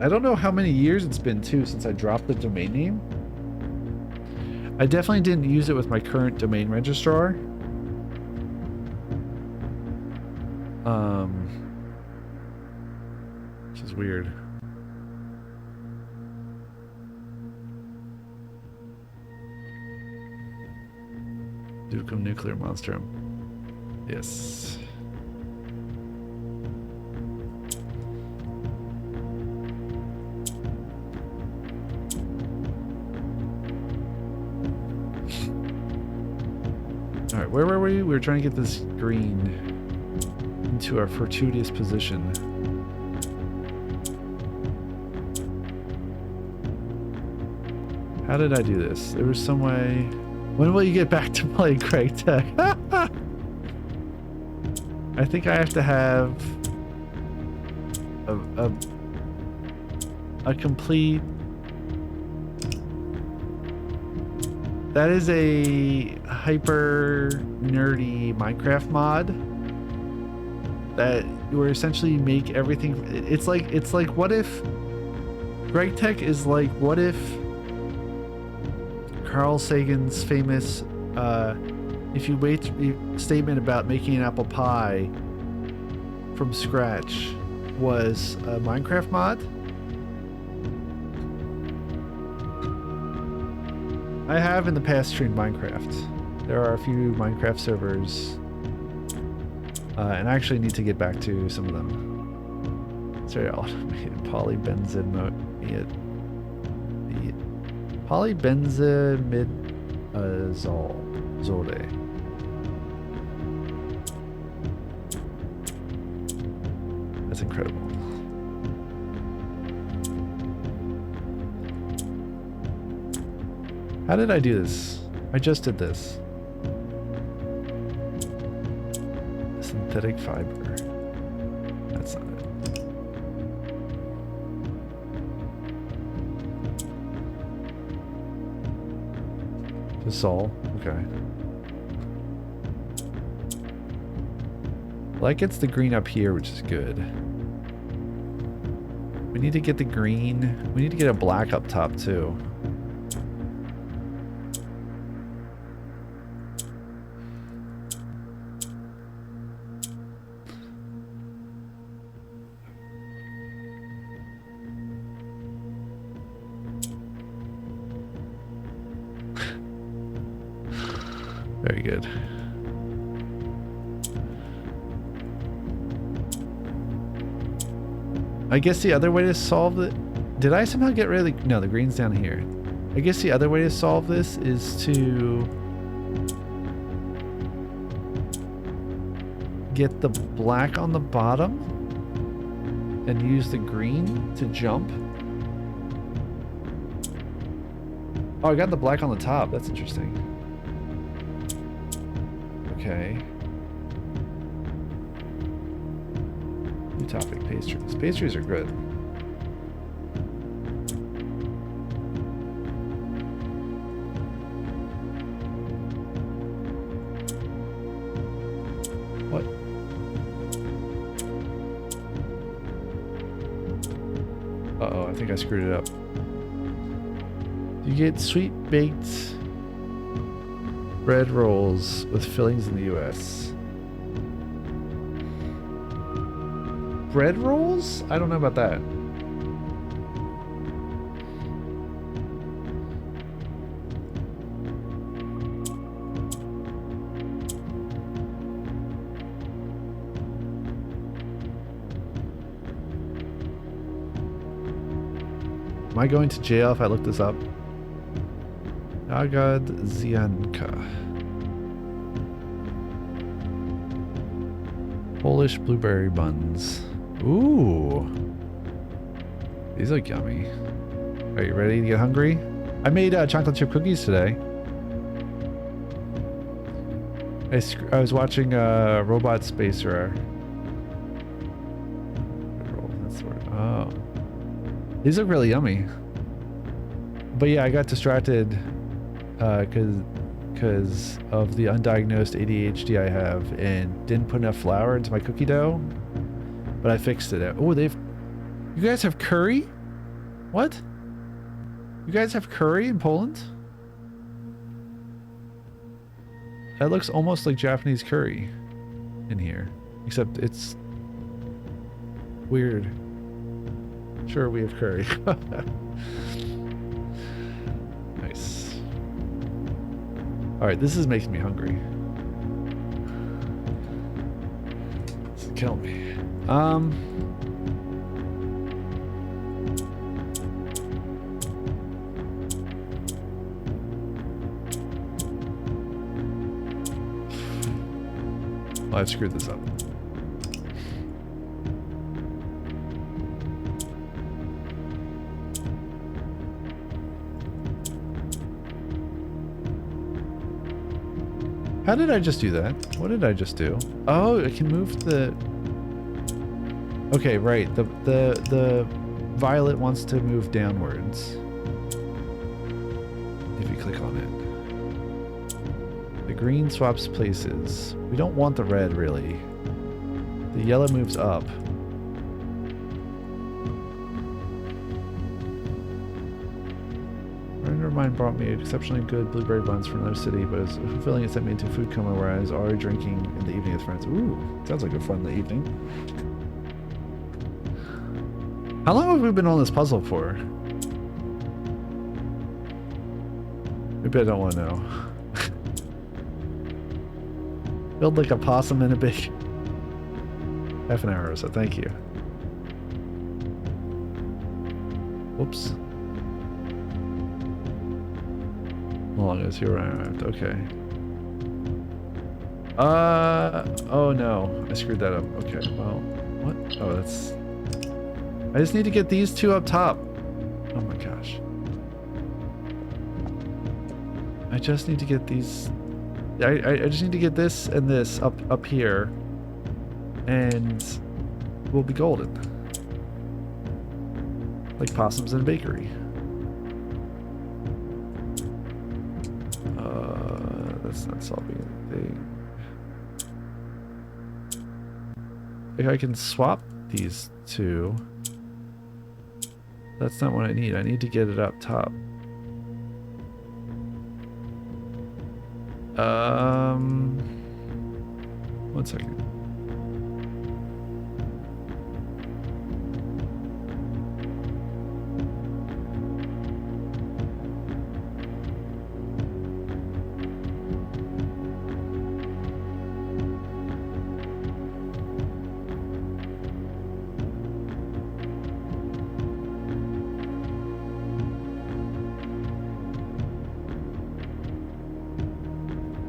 [SPEAKER 1] I don't know how many years it's been too since I dropped the domain name. I definitely didn't use it with my current domain registrar. Which is weird. NuclearMonster. Yes. where were we? We were trying to get this green into our fortuitous position. How did I do this? There was some way. When will you get back to playing Craig Tech? I think I have to have a complete. That is a hyper nerdy Minecraft mod that where essentially you make everything. It's like what if Greg Tech is like what if Carl Sagan's famous if you wait statement about making an apple pie from scratch was a Minecraft mod. I have in the past streamed Minecraft. There are a few Minecraft servers, and I actually need to get back to some of them. Sorry, automated polybenzimide. Polybenzimidazole. That's incredible. How did I do this? I just did this. Synthetic fiber. That's not it. Dissolve. Okay. Well, that gets the green up here, which is good. We need to get the green. We need to get a black up top too. Very good. I guess the other way to solve it... Did I somehow get rid of the... No, the green's down here. I guess the other way to solve this is to... get the black on the bottom and use the green to jump. Oh, I got the black on the top. That's interesting. Okay. New topic, pastries. Pastries are good. What? Uh-oh, I think I screwed it up. You get sweet baked bread rolls with fillings in the U.S. Bread rolls? I don't know about that. Am I going to jail if I look this up? Agad Zianka. Polish blueberry buns. Ooh. These look yummy. Are you ready to get hungry? I made chocolate chip cookies today. I was watching Robot Spacer. That's the word. Oh. These look really yummy. But yeah, I got distracted because of the undiagnosed ADHD I have and didn't put enough flour into my cookie dough. But I fixed it. Oh, you guys have curry? What? You guys have curry in Poland? That looks almost like Japanese curry in here, except it's weird. Sure, we have curry. Nice. All right, this is making me hungry. This is killing me. Oh, I screwed this up. How did I just do that? What did I just do? Oh, I can move the... Okay, right. The violet wants to move downwards. If you click on it. The green swaps places. We don't want the red, really. The yellow moves up. A friend of mine brought me exceptionally good blueberry buns from another city, but it was fulfilling and sent me into a food coma where I was already drinking in the evening with friends. Ooh, sounds like a fun evening. How long have we been on this puzzle for? Maybe I don't want to know. Build like a possum in a big... Half an hour or so, thank you. Whoops. How long is he arrived? Okay. Oh no. I screwed that up. Okay, well, what? Oh, that's... I just need to get these two up top. Oh my gosh. I just need to get these... I just need to get this and this up here. And we'll be golden. Like possums in a bakery. That's not solving anything. If I can swap these two. That's not what I need. I need to get it up top. One second.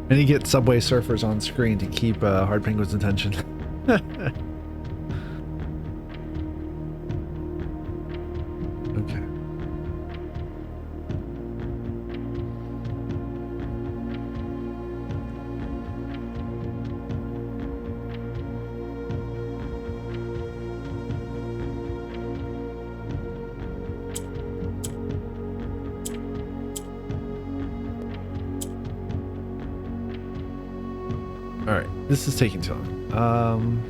[SPEAKER 1] And you get Subway Surfers on screen to keep Hard Penguin's attention. Okay. Alright, this is taking too long.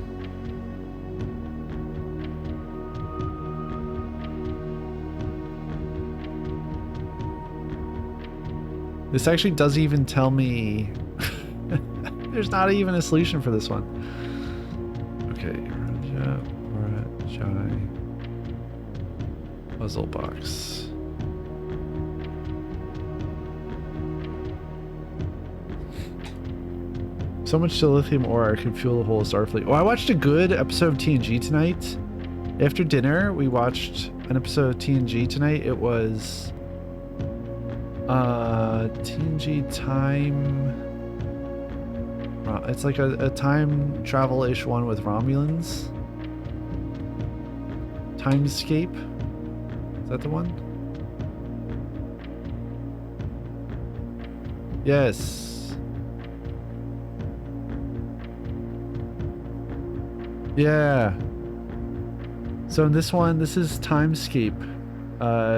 [SPEAKER 1] This actually doesn't even tell me... There's not even a solution for this one. Okay, Raja, puzzle box. So much dilithium ore I could fuel the whole Starfleet. Oh, I watched a good episode of TNG tonight. After dinner, we watched an episode of TNG tonight. It was TNG time. It's like a time travel-ish one with Romulans. Timescape. Is that the one? Yes. Yeah. So in this one, this is Timescape,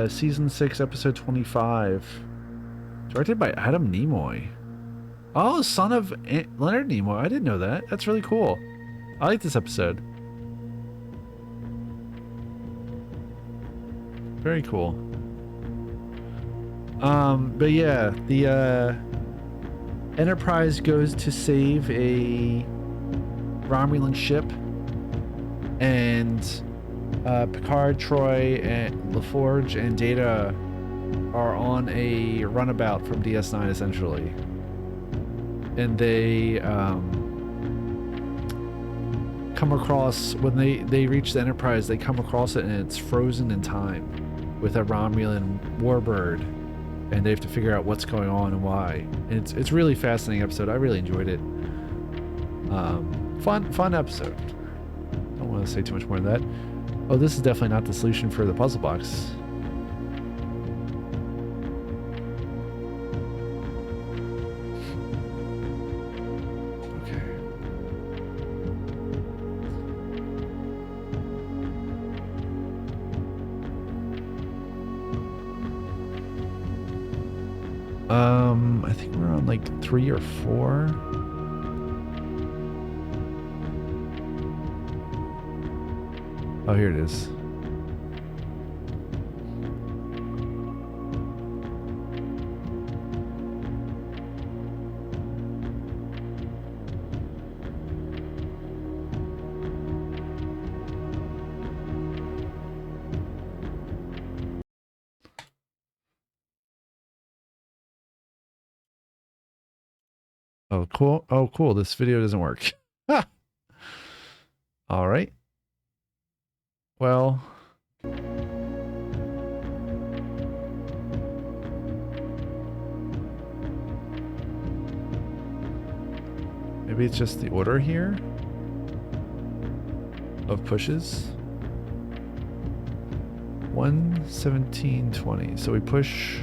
[SPEAKER 1] season 6, episode 25, directed by Adam Nimoy. Oh, son of Leonard Nimoy. I didn't know that. That's really cool. I like this episode. Very cool. But yeah, the Enterprise goes to save a Romulan ship. And Picard, Troy, and LaForge, and Data are on a runabout from DS9, essentially. And they come across, when they reach the Enterprise, they come across it, and it's frozen in time with a Romulan warbird. And they have to figure out what's going on and why. And it's really fascinating episode. I really enjoyed it. Fun episode. Don't want to say too much more than that. Oh, this is definitely not the solution for the puzzle box. I think we're on like 3 or 4. Oh, here it is. Oh, cool. Oh, cool. This video doesn't work. All right. Well, maybe it's just the order here of pushes. 1, 17, 20. So we push.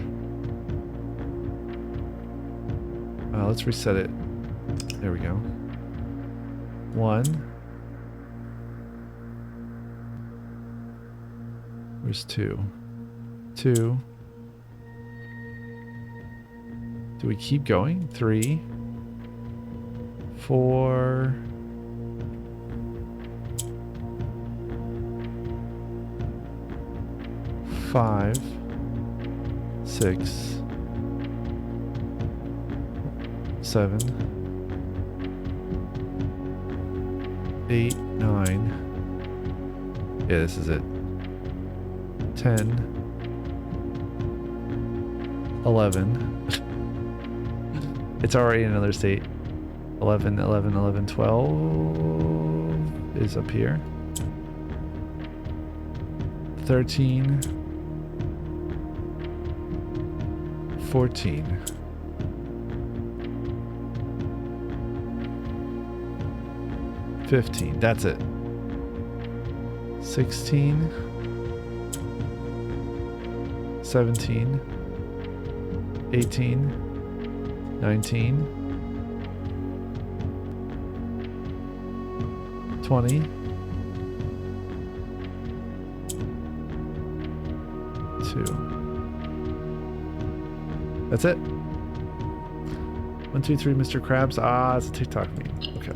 [SPEAKER 1] Let's reset it. There we go. 1. Where's 2? 2. Do we keep going? 3. 4. 5. 6. 7, 8, 9. Yeah, this is it. 10, 11. It's already in another state. 11, 11, 11, 12 is up here. 13, 14. 15, that's it. 16, 17, 18, 19, 20, 2. That's it. 1, 2, 3, Mr. Krabs. Ah, it's a TikTok meme. Okay.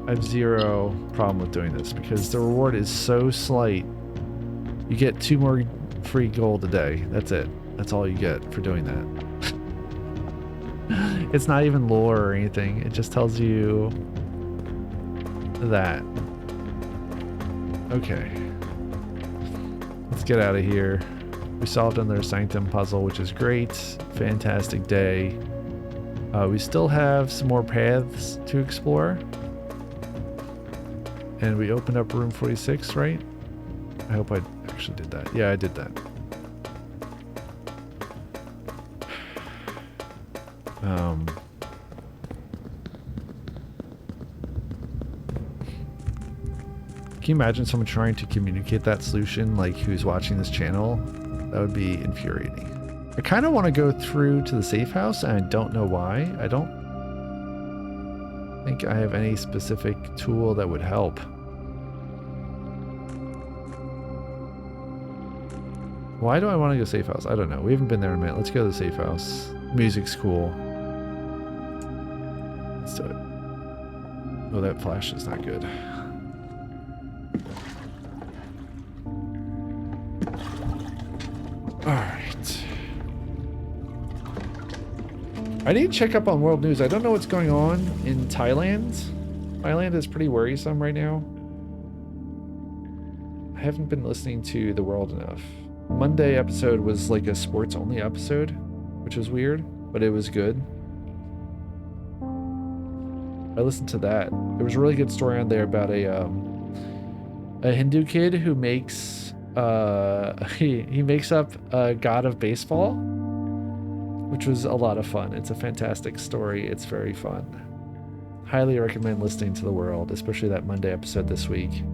[SPEAKER 1] I have 0 problem with doing this because the reward is so slight. You get 2 more free gold a day. That's it. That's all you get for doing that. It's not even lore or anything. It just tells you that. Okay. Let's get out of here. We solved another Sanctum puzzle, which is great. Fantastic day. We still have some more paths to explore. And we opened up room 46, right? I hope I actually did that. Yeah, I did that. Can you imagine someone trying to communicate that solution, like who's watching this channel? That would be infuriating. I kind of want to go through to the safe house, and I don't know why. I don't think I have any specific tool that would help. Why do I want to go safe house? I don't know. We haven't been there in a minute. Let's go to the safe house. Music's cool. Let's do it. Oh, that flash is not good. Alright. I need to check up on world news. I don't know what's going on in Thailand. Thailand is pretty worrisome right now. I haven't been listening to the world enough. Monday episode was like a sports only episode, which was weird, but it was good. I listened to that. There was a really good story on there about a Hindu kid who makes he makes up a god of baseball, which was a lot of fun. It's a fantastic story. It's very fun. highly recommend listening to The World, especially that Monday episode this week.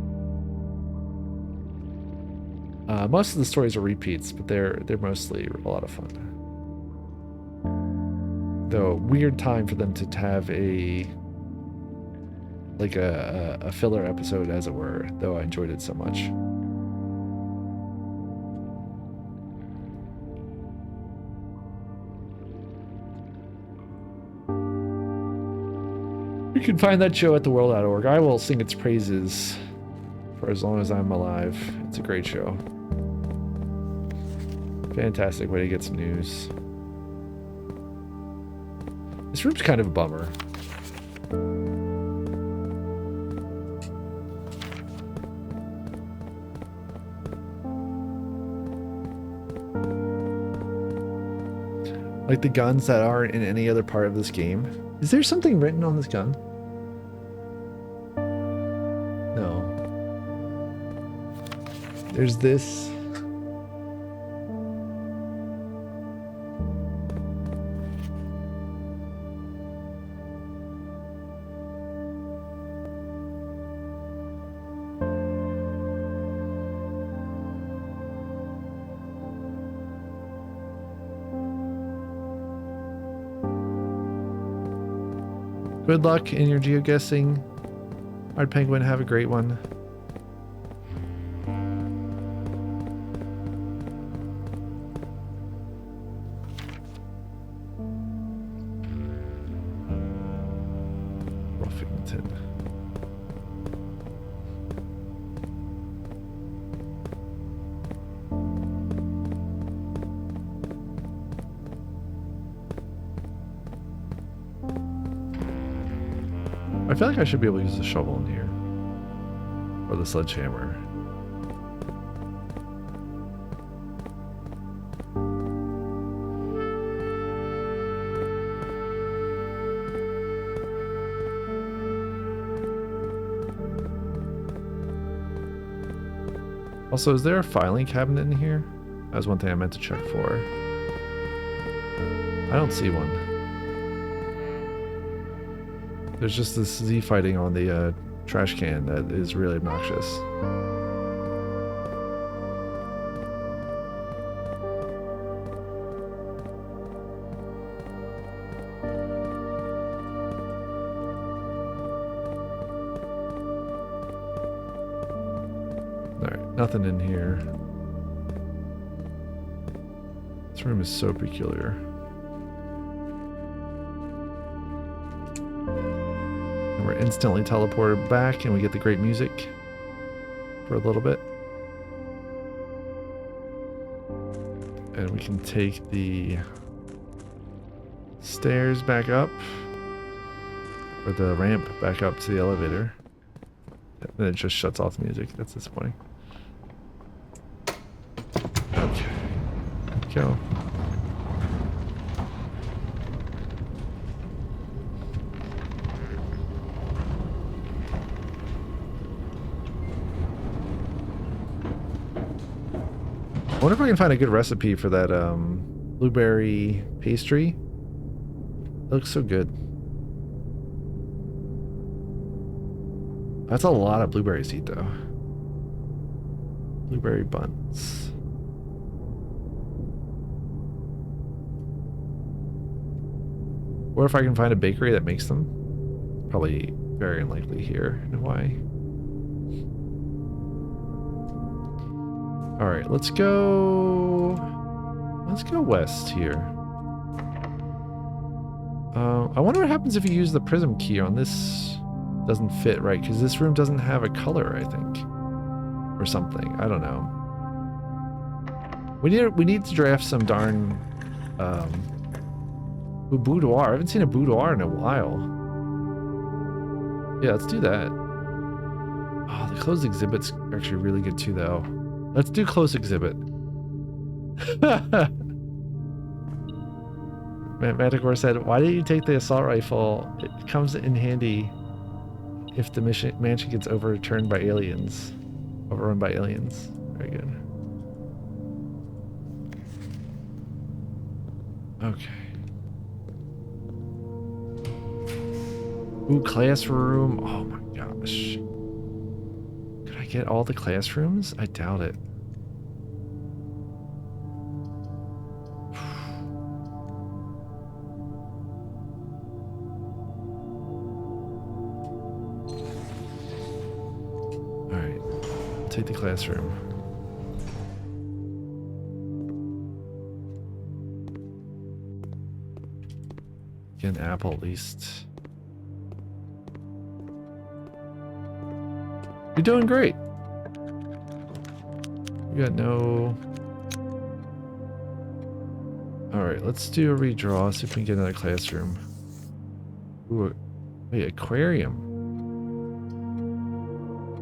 [SPEAKER 1] Most of the stories are repeats, but they're mostly a lot of fun. Though weird time for them to have a filler episode, as it were. Though I enjoyed it so much. You can find that show at theworld.org. I will sing its praises for as long as I'm alive. It's a great show. Fantastic way to get some news. This room's kind of a bummer. Like the guns that aren't in any other part of this game. Is there something written on this gun? No. There's this. Good luck in your geoguessing. Hard Penguin, have a great one. Ruffington. I feel like I should be able to use the shovel in here. Or the sledgehammer. Also, is there a filing cabinet in here? That was one thing I meant to check for. I don't see one. There's just this Z fighting on the trash can that is really obnoxious. Alright, nothing in here. This room is so peculiar. We're instantly teleported back and we get the great music for a little bit. And we can take the stairs back up, or the ramp back up to the elevator. And then it just shuts off the music. That's disappointing. Okay. Go. I wonder if I can find a good recipe for that blueberry pastry. It looks so good. That's a lot of blueberries to eat, though. Blueberry buns. Or if I can find a bakery that makes them. Probably very unlikely here in Hawaii. All right, let's go west here. I wonder what happens if you use the prism key on this. Doesn't fit right, because this room doesn't have a color, I think. Or something, I don't know. We need to draft some darn boudoir. I haven't seen a boudoir in a while. Yeah, let's do that. Oh, the closed exhibit's actually really good too, though. Let's do close exhibit. Manticore said, "Why didn't you take the assault rifle? It comes in handy if the mansion gets overturned by aliens. Overrun by aliens." Very good. Okay. Ooh, classroom. Oh my gosh. Could I get all the classrooms? I doubt it. Alright. I'll take the classroom. Get an apple at least. You're doing great. You got no... Alright, let's do a redraw, see if we can get another classroom. Ooh, wait, aquarium.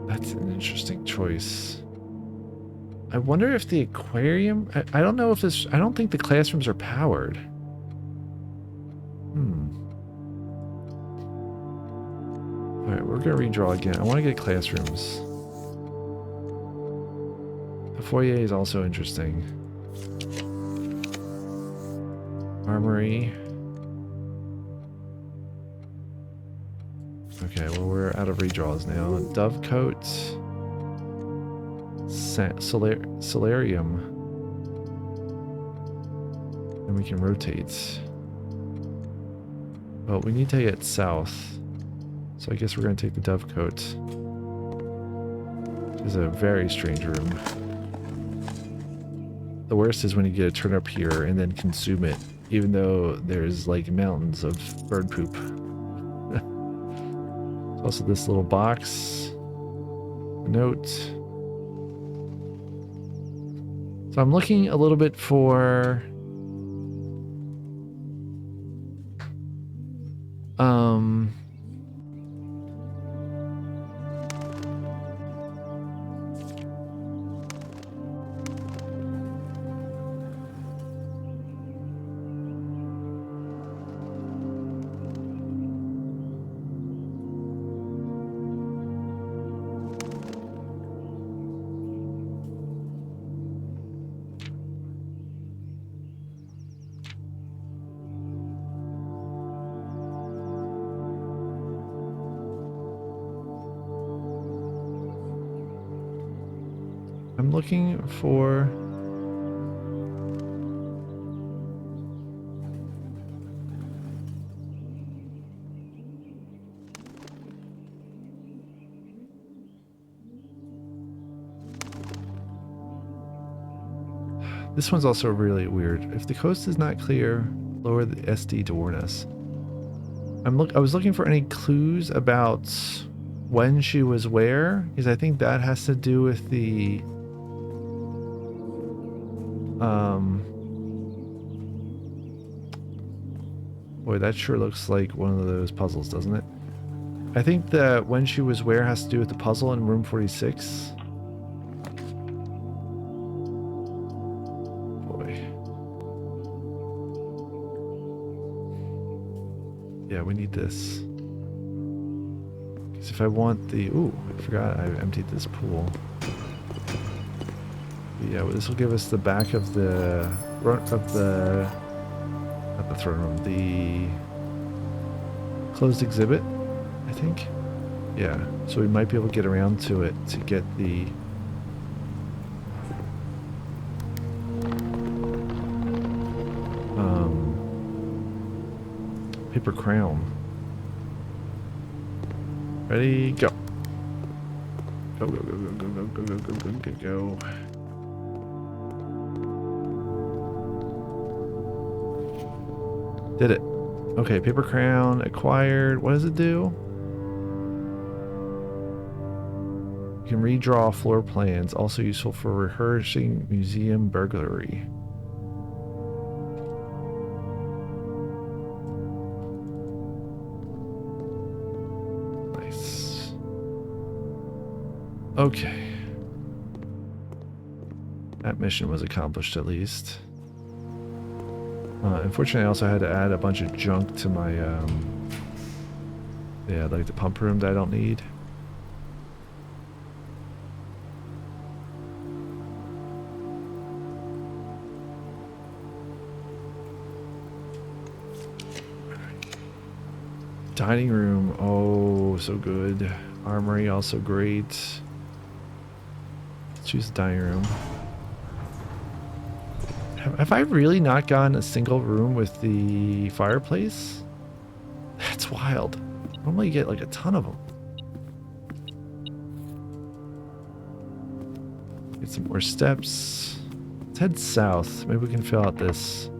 [SPEAKER 1] That's an interesting choice. I wonder if the aquarium... I don't know if this... I don't think the classrooms are powered. Alright, we're gonna redraw again. I want to get classrooms. The foyer is also interesting. Armory. Okay, well we're out of redraws now. Dovecote. Solarium. And we can rotate. Well, we need to get south. So I guess we're going to take the Dovecote. This is a very strange room. The worst is when you get to turn up here and then consume it, even though there's like mountains of bird poop. There's also this little box. A note. So I'm looking a little bit for... I'm looking for... This one's also really weird. If the coast is not clear, lower the SD to warn us. I was looking for any clues about when she was where, because I think that has to do with the boy, that sure looks like one of those puzzles, doesn't it? I think that when she was where has to do with the puzzle in room 46. Yeah, we need this. Because if I want the... Ooh, I forgot I emptied this pool. But yeah, well, this will give us the back of the... Not the throne room. The closed exhibit, I think. Yeah, so we might be able to get around to it to get the... paper crown. Ready, go. Go, go, go, go, go, go, go, go, go, go, go, go. Did it. Okay, paper crown acquired. What does it do? You can redraw floor plans, also useful for rehearsing museum burglary. Okay. That mission was accomplished at least. Unfortunately, I also had to add a bunch of junk to my, yeah, like the pump room that I don't need. Dining room, oh, so good. Armory, also great. Let's choose the dining room. Have I really not gotten a single room with the fireplace? That's wild. Normally you get like a ton of them. Get some more steps. Let's head south. Maybe we can fill out this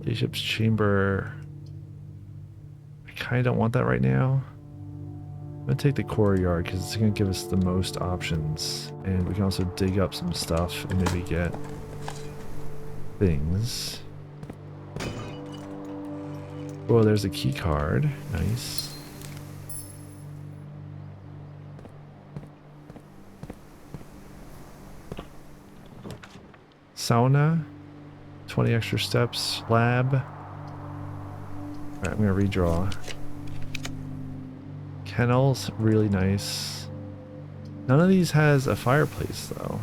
[SPEAKER 1] leadership's chamber. I kind of don't want that right now. I'm gonna take the core yard because it's gonna give us the most options, and we can also dig up some stuff and maybe get things. Oh, there's a key card. Nice. Sauna. 20 extra steps. Lab. Alright, I'm gonna redraw. Kennels, really nice. None of these has a fireplace though.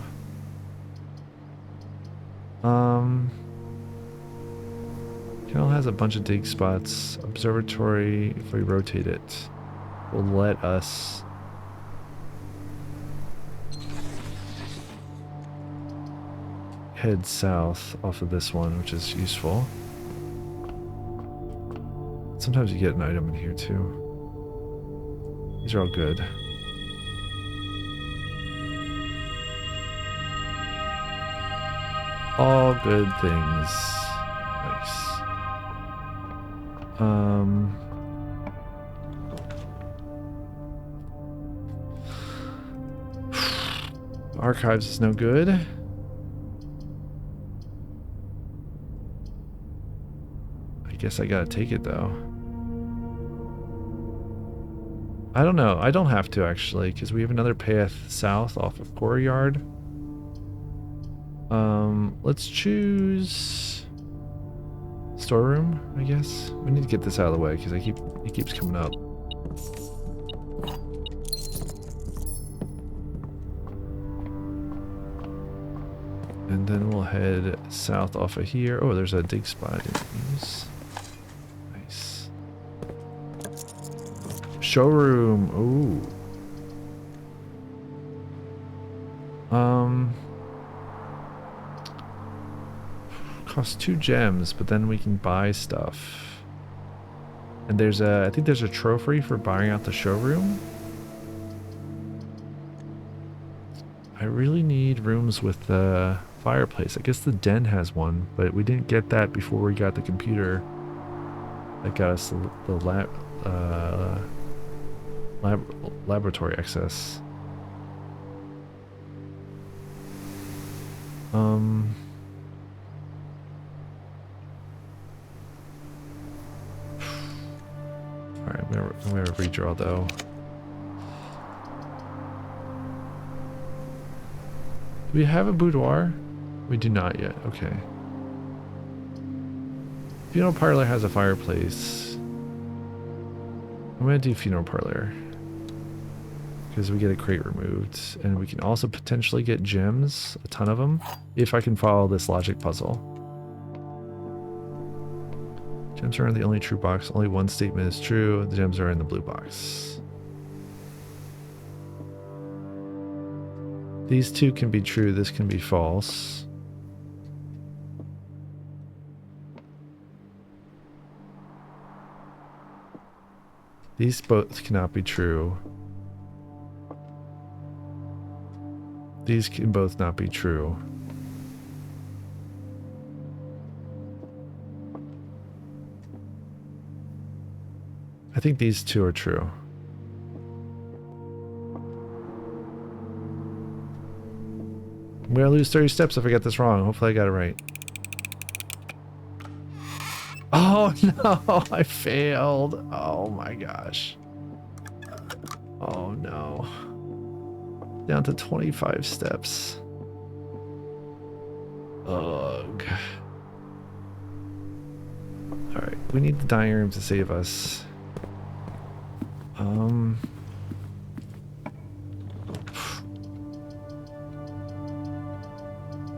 [SPEAKER 1] Kennel has a bunch of dig spots. Observatory, if we rotate it, will let us head south off of this one, which is useful. Sometimes you get an item in here too. These are all good. All good things. Nice. Archives is no good. I guess I gotta take it though. I don't know. I don't have to actually, because we have another path south off of Core Yard. Let's choose storeroom, I guess. We need to get this out of the way because it keeps coming up. And then we'll head south off of here. Oh, there's a dig spot I didn't use. Nice. Showroom. Ooh. Costs 2 gems, but then we can buy stuff. And there's a, I think there's a trophy for buying out the showroom. I really need rooms with the fireplace. I guess the den has one, but we didn't get that before we got the computer that got us the laboratory access. Alright, I'm gonna redraw though. Do we have a boudoir? We do not yet. Okay. Funeral parlor has a fireplace. I'm gonna do funeral parlor because we get a crate removed, and we can also potentially get gems, a ton of them, if I can follow this logic puzzle. Gems are in the only true box. Only one statement is true. The gems are in the blue box. These two can be true. This can be false. These both cannot be true. These can both not be true. I think these two are true. I'm gonna lose 30 steps if I get this wrong. Hopefully I got it right. Oh no, I failed. Oh my gosh. Oh no. Down to 25 steps. Ugh. Alright, we need the dining room to save us.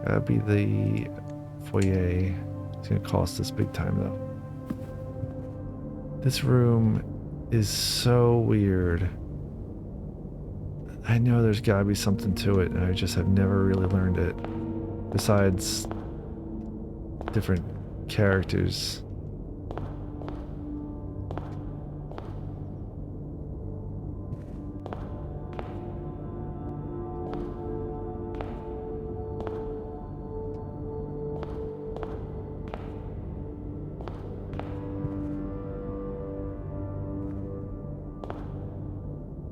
[SPEAKER 1] Gotta be the foyer. It's gonna cost us big time though. This room is so weird. I know there's gotta be something to it, and I just have never really learned it. Besides different characters.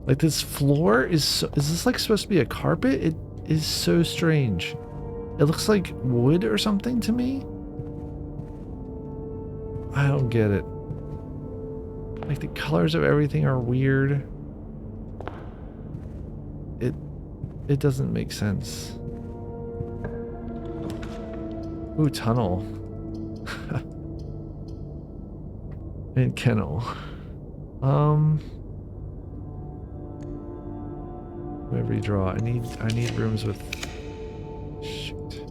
[SPEAKER 1] Like this floor is this like supposed to be a carpet? It is so strange. It looks like wood or something to me. I don't get it. Like the colors of everything are weird. It doesn't make sense. Ooh, tunnel. And kennel. Whatever you draw. I need rooms with. Shoot.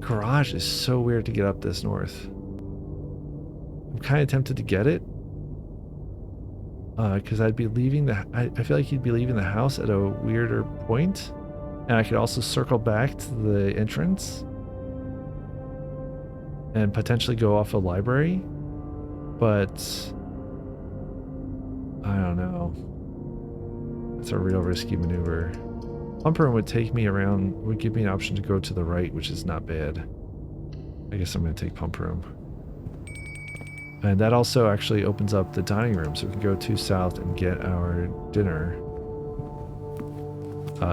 [SPEAKER 1] Garage is so weird to get up this north. I'm kind of tempted to get it. Because I'd be leaving the. I feel like you'd be leaving the house at a weirder point, and I could also circle back to the entrance and potentially go off a library, but I don't know. It's a real risky maneuver. Pump room would take me around, would give me an option to go to the right, which is not bad. I guess I'm going to take pump room. And that also actually opens up the dining room, so we can go to south and get our dinner.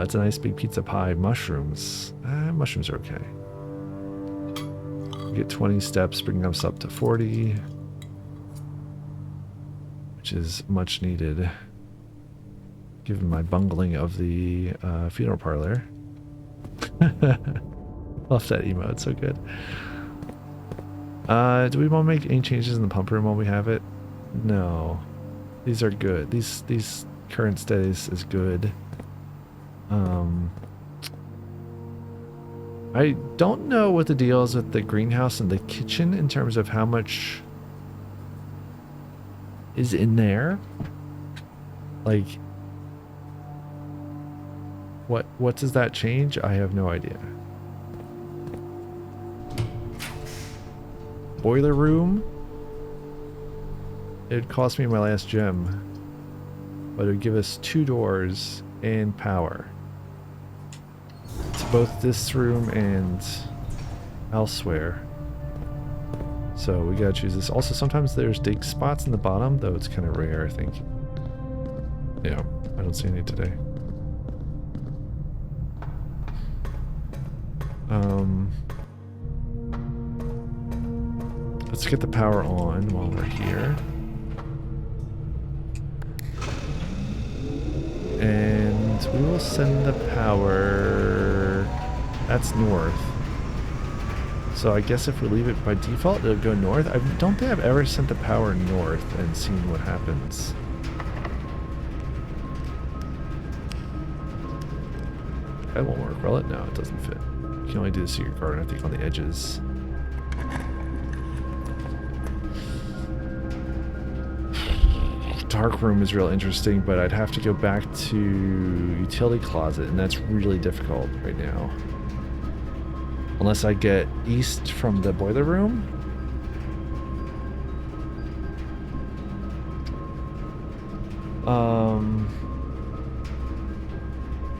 [SPEAKER 1] It's a nice big pizza pie. Mushrooms. Mushrooms are okay. We get 20 steps, bringing us up to 40. Which is much needed, given my bungling of the funeral parlor. Love that emote, so good. Do we want to make any changes in the pump room while we have it? No. These are good. These current status is good. I don't know what the deal is with the greenhouse and the kitchen in terms of how much is in there. Like, what does that change? I have no idea. Boiler room. It would cost me my last gem, but it would give us 2 doors and power to both this room and elsewhere. So we gotta choose this. Also, sometimes there's dig spots in the bottom, though it's kind of rare, I think. Yeah, I don't see any today. Let's get the power on while we're here. And we will send the power. That's north. So I guess if we leave it by default, it'll go north. I don't think I've ever sent the power north and seen what happens. That won't work, will it? No, it doesn't fit. You can only do the secret garden, I think, on the edges. Dark room is real interesting, but I'd have to go back to utility closet, and that's really difficult right now. Unless I get east from the boiler room.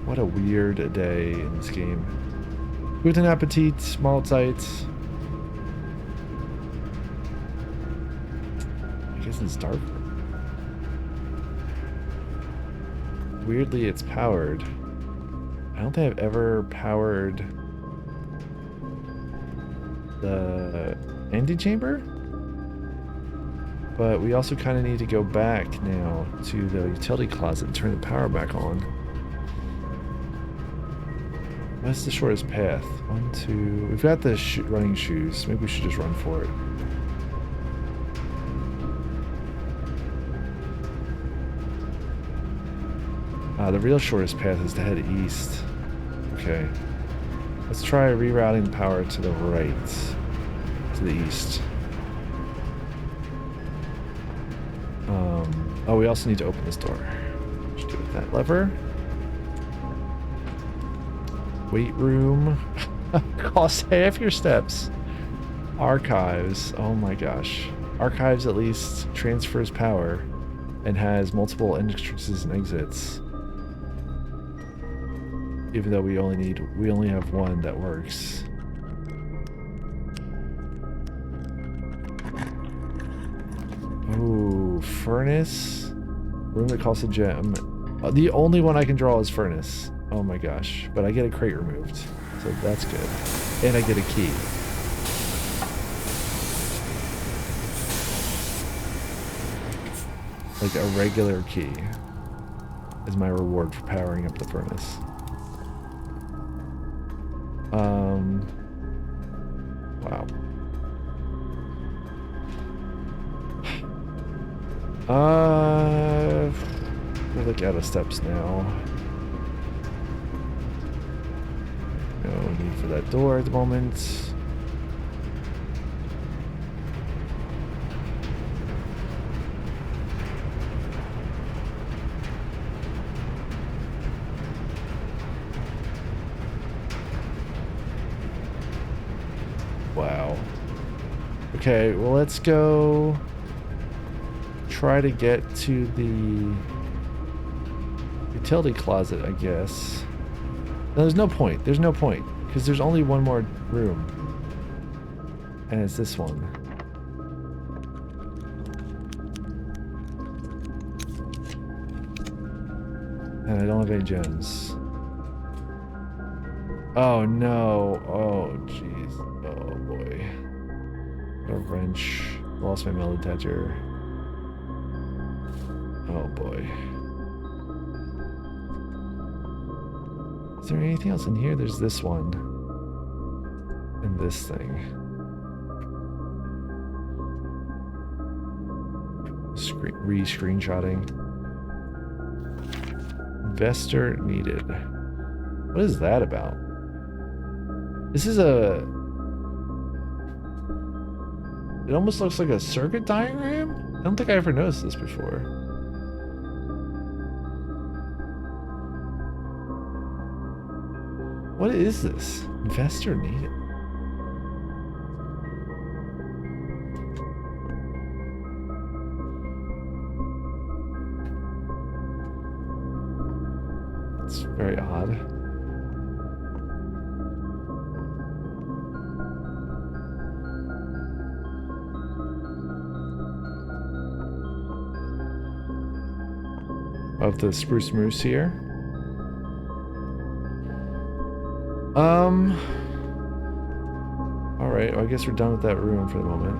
[SPEAKER 1] What a weird day in this game. Guten Appetit, Mahlzeit. I guess it's dark. Weirdly, it's powered. I don't think I've ever powered the antechamber, but we also kind of need to go back now to the utility closet and turn the power back on. What's the shortest path? 1, 2. We've got the running shoes. Maybe we should just run for it. The real shortest path is to head east. Okay. Let's try rerouting power to the right. To the east. Oh, we also need to open this door. Just do it with that lever. Weight room. Cost half your steps. Archives. Oh my gosh. Archives at least transfers power and has multiple entrances and exits. Even though we only have one that works. Ooh, furnace. Room that costs a gem. The only one I can draw is furnace. Oh my gosh. But I get a crate removed. So that's good. And I get a key. Like a regular key is my reward for powering up the furnace. Wow. We're like out of steps now. No need for that door at the moment. Wow. Okay, well, let's go try to get to the utility closet, I guess. No, there's no point. There's no point. Because there's only one more room. And it's this one. And I don't have any gems. Oh no. Oh jeez. Oh boy. A wrench. Lost my metal detector. Oh boy. Is there anything else in here? There's this one. And this thing. Re-screenshotting. Investor needed. What is that about? This is a... It almost looks like a circuit diagram? I don't think I ever noticed this before. What is this? Investor needed. It's very odd. Of the spruce moose here. Alright, well, I guess we're done with that room for the moment.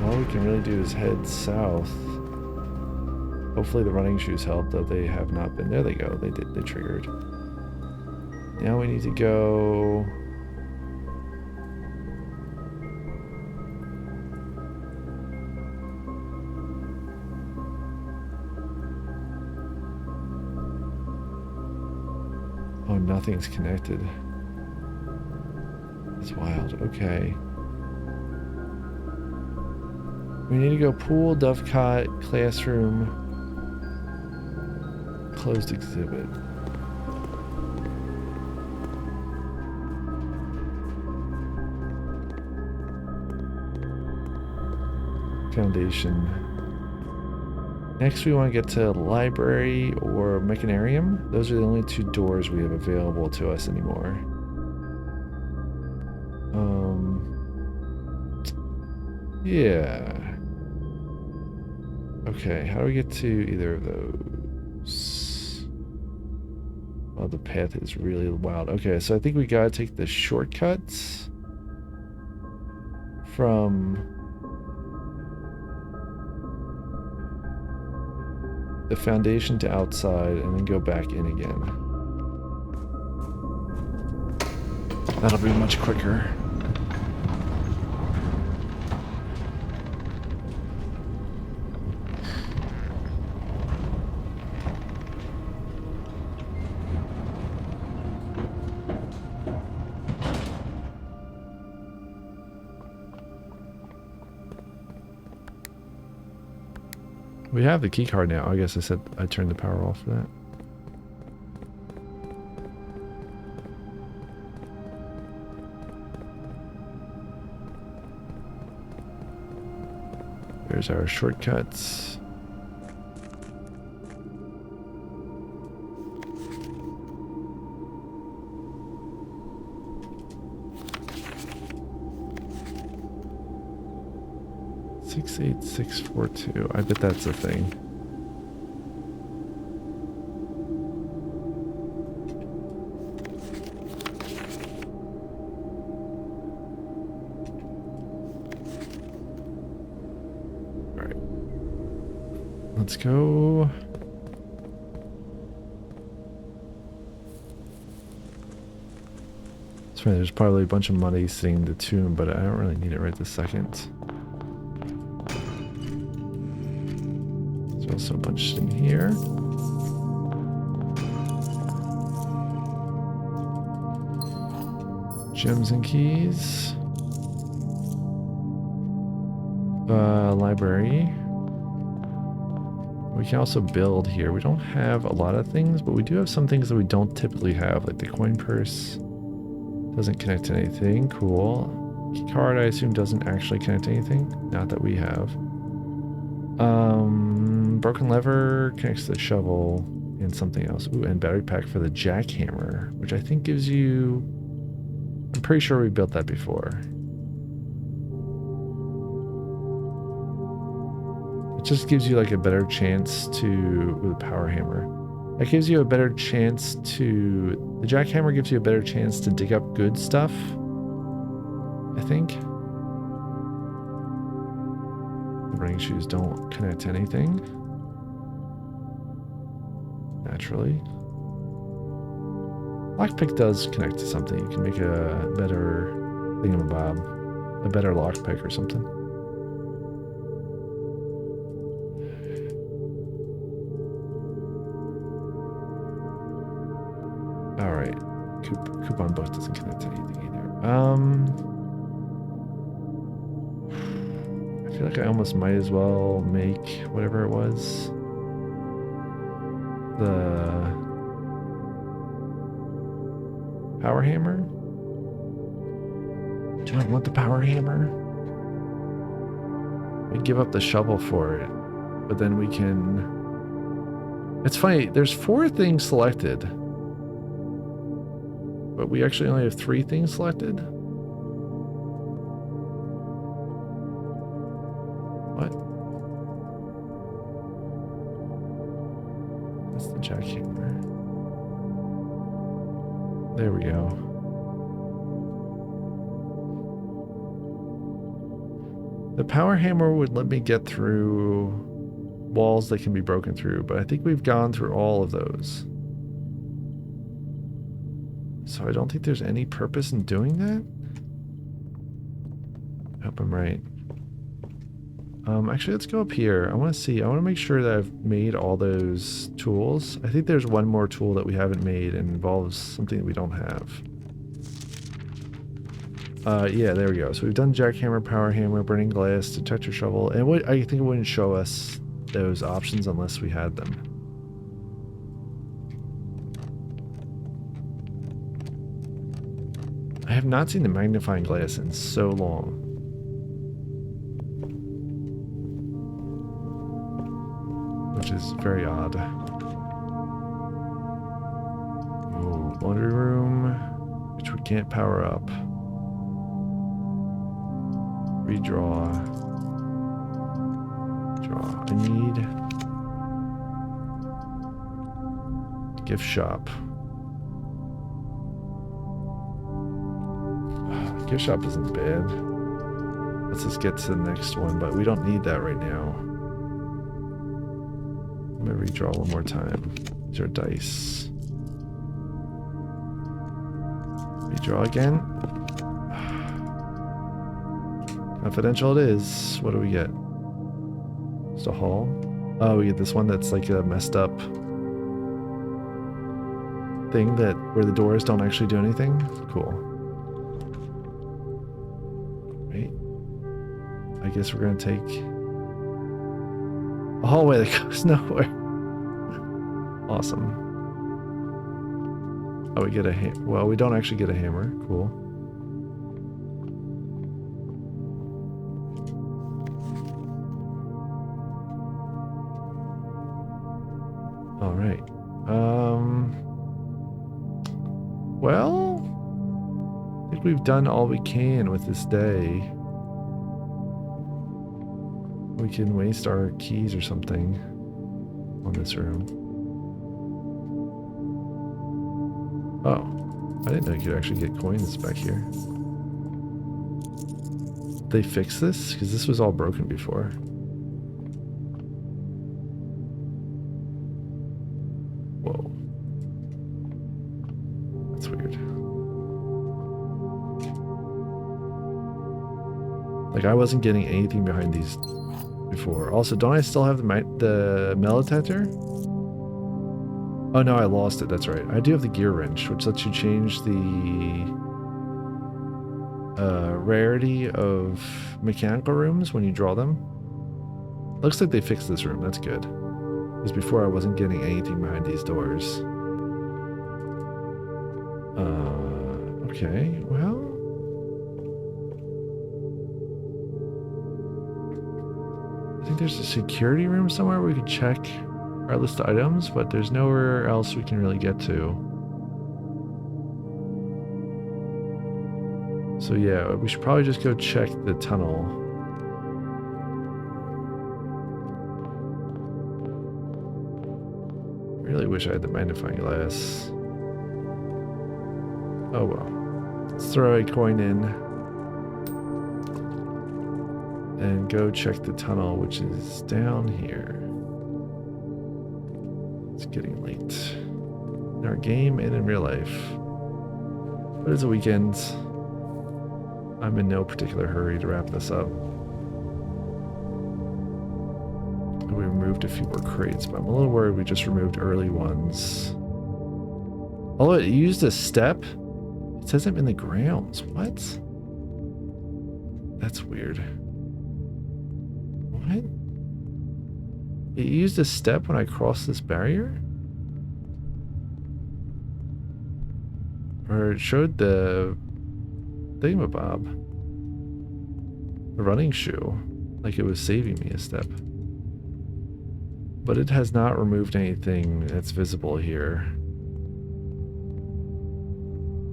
[SPEAKER 1] All we can really do is head south. Hopefully the running shoes help, though they have not been. There they go. They triggered. Now we need to go... Oh, nothing's connected. It's wild. Okay. We need to go pool, dovecot, classroom, closed exhibit. Foundation. Next, we want to get to library or mechanarium. Those are the only two doors we have available to us anymore. Yeah. Okay, how do we get to either of those? Oh, the path is really wild. Okay, so I think we gotta take the shortcuts from the foundation to outside and then go back in again. That'll be much quicker. We have the key card now. I guess I said I turned the power off for that. There's our shortcuts. Six, 8, 6, 4, 2. I bet that's a thing. All right. Let's go. That's right. There's probably a bunch of money sitting in the tomb, but I don't really need it right this second. Also a bunch in here. Gems and keys. Library. We can also build here. We don't have a lot of things, but we do have some things that we don't typically have, like the coin purse. Doesn't connect to anything. Cool. Key card, I assume, doesn't actually connect to anything. Not that we have. Broken lever connects to the shovel and something else. Ooh, and battery pack for the jackhammer, which I think gives you... I'm pretty sure we built that before. It just gives you like a better chance to... with a power hammer. That gives you a better chance to... The jackhammer gives you a better chance to dig up good stuff, I think. The running shoes don't connect to anything. Naturally. Lockpick does connect to something. You can make a better thingamabob. A better lockpick or something. Alright. Coupon book doesn't connect to anything either. I feel like I almost might as well make whatever it was. The power hammer? Do I want the power hammer? We give up the shovel for it, but then we can... It's funny, there's 4 things selected, but we actually only have 3 things selected. What? That's the jackhammer. There we go. The power hammer would let me get through walls that can be broken through, but I think we've gone through all of those. So I don't think there's any purpose in doing that. I hope I'm right. Actually, let's go up here. I want to see. I want to make sure that I've made all those tools. I think there's one more tool that we haven't made and involves something that we don't have. Yeah, there we go. So we've done jackhammer, power hammer, burning glass, detector shovel, and I think it wouldn't show us those options unless we had them. I have not seen the magnifying glass in so long. Which is very odd. Ooh, laundry room, which we can't power up. Redraw. Draw. I need gift shop. Gift shop isn't bad. Let's just get to the next one, but we don't need that right now. I'm gonna redraw one more time. These are dice. Redraw again. Confidential it is. What do we get? Just a haul. Oh, we get this one that's like a messed up thing that where the doors don't actually do anything. Cool. Right. I guess we're gonna take A hallway that goes nowhere. Awesome. Oh, we get a well, we don't actually get a hammer. Cool. All right. Well, I think we've done all we can with this day. We can waste our keys or something on this room. Oh, I didn't know you could actually get coins back here. They fixed this? Because this was all broken before. Whoa. That's weird. Like, I wasn't getting anything behind these before. Also, don't I still have the metal detector? Oh no, I lost it. That's right. I do have the gear wrench, which lets you change the rarity of mechanical rooms when you draw them. Looks like they fixed this room. That's good. Because before I wasn't getting anything behind these doors. Okay, well. I think there's a security room somewhere we could check our list of items, but there's nowhere else we can really get to. So yeah, we should probably just go check the tunnel. Really wish I had the magnifying glass. Oh well. Let's throw a coin in and go check the tunnel, which is down here. It's getting late in our game and in real life. But it's a weekend. I'm in no particular hurry to wrap this up. We removed a few more crates, but I'm a little worried we just removed early ones. Although it used a step, it says I'm in the grounds. What? That's weird. What? It used a step when I crossed this barrier? Or it showed the thingamabob. The running shoe. Like it was saving me a step. But it has not removed anything that's visible here.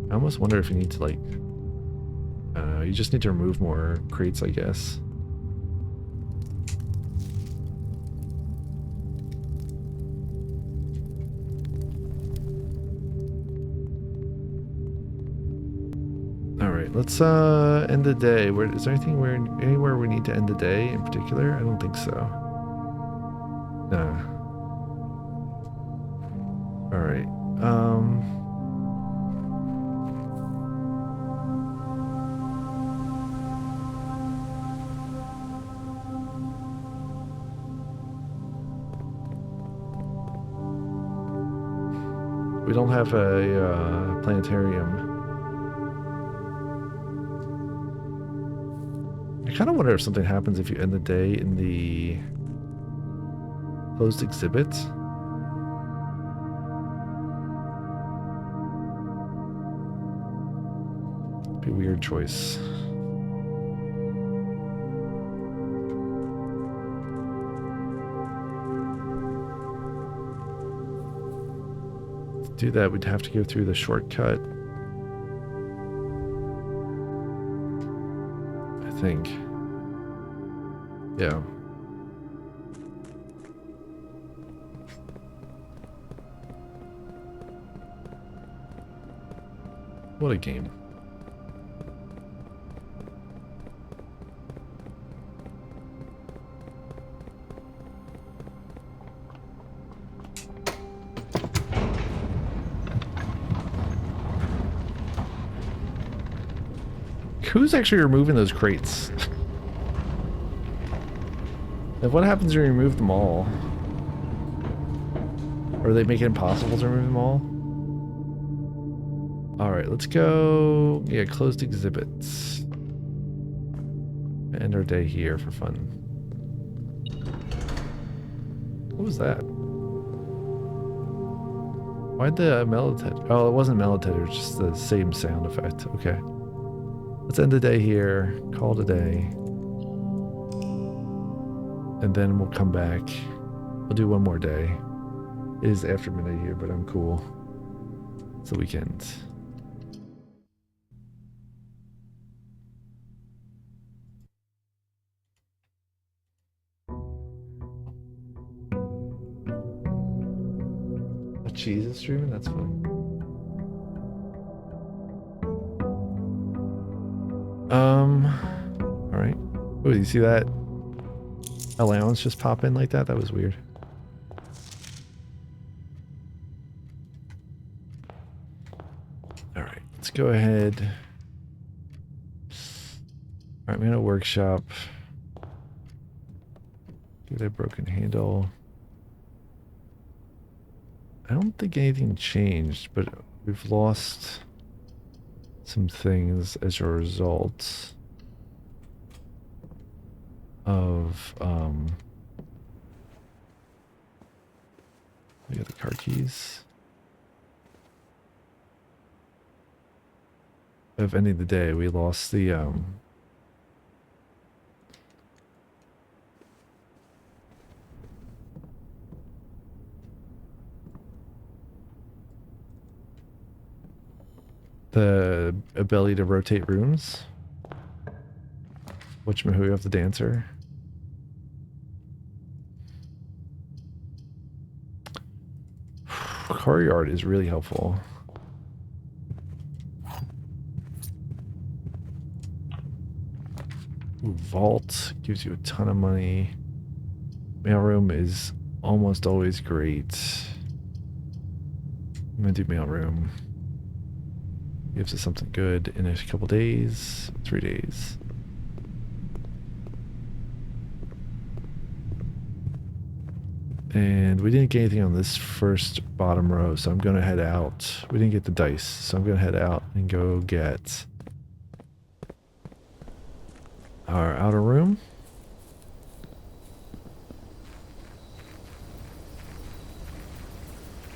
[SPEAKER 1] I almost wonder if you need to like... I don't know, you just need to remove more crates, I guess. Alright, let's end the day. Is there anything anywhere we need to end the day in particular? I don't think so. No. Alright. We don't have a planetarium. I kind of wonder if something happens if you end the day in the closed exhibit. Be a weird choice. To do that, we'd have to go through the shortcut. I think. Yeah. What a game. Who's actually removing those crates? Like, what happens when you remove them all? Or they make it impossible to remove them all? Alright, let's go... Yeah, closed exhibits. End our day here for fun. What was that? Why'd the melatonin? Oh, it wasn't melatonin. It was just the same sound effect. Okay. Let's end the day here. Call it a day. And then we'll come back. We'll do one more day. It is after midnight here, but I'm cool. It's the weekend. Oh, cheese is streaming? That's funny. All right. Oh, you see that allowance just pop in like that? That was weird. All right, let's go ahead. All right, I'm gonna workshop. Get a broken handle. I don't think anything changed, but we've lost some things as a result of we got the car keys of ending the day. We lost the ability to rotate rooms. Whatchamahoo of the dancer. Car yard is really helpful. Ooh, vault gives you a ton of money. Mailroom is almost always great. I'm gonna do mailroom. Gives us something good in a couple days, 3 days. And we didn't get anything on this first bottom row, so I'm gonna head out. We didn't get the dice, so I'm gonna head out and go get our outer room.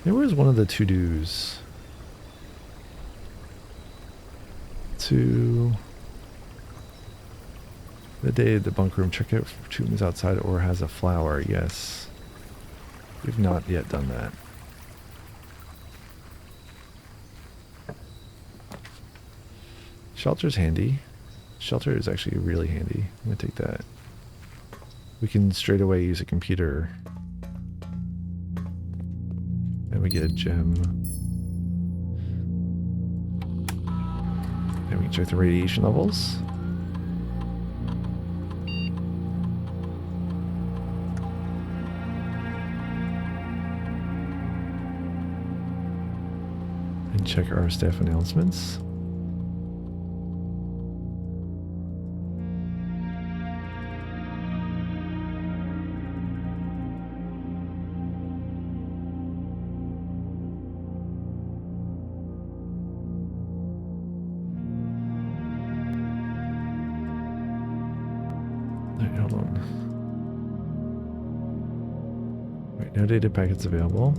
[SPEAKER 1] There was one of the to-dos. To the day at the bunk room, check out if tomb is outside or has a flower. Yes. We've not yet done that. Shelter's handy. Shelter is actually really handy. I'm gonna take that. We can straight away use a computer. And we get a gem. And we can check the radiation levels. And check our staff announcements. Alright, hold on. Right, no data packets available.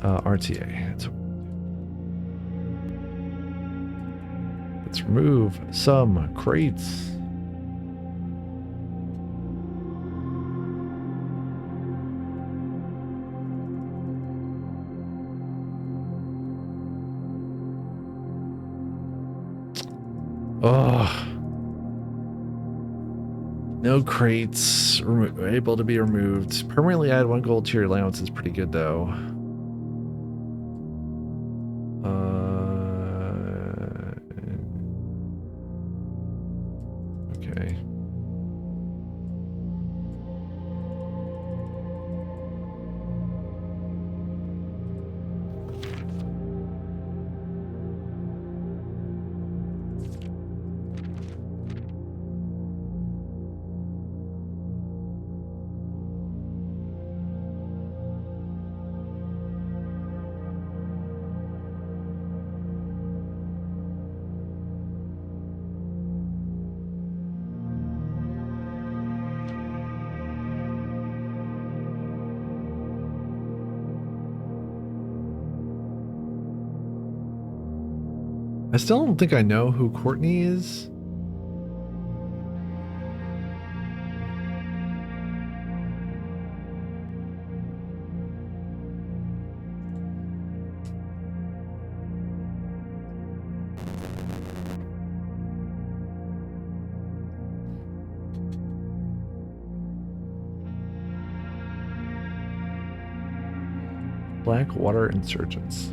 [SPEAKER 1] RTA. Let's remove some crates. Oh. No crates able to be removed. Permanently add 1 gold to your allowance is pretty good though. Okay. I still don't think I know who Courtney is. Blackwater Insurgents.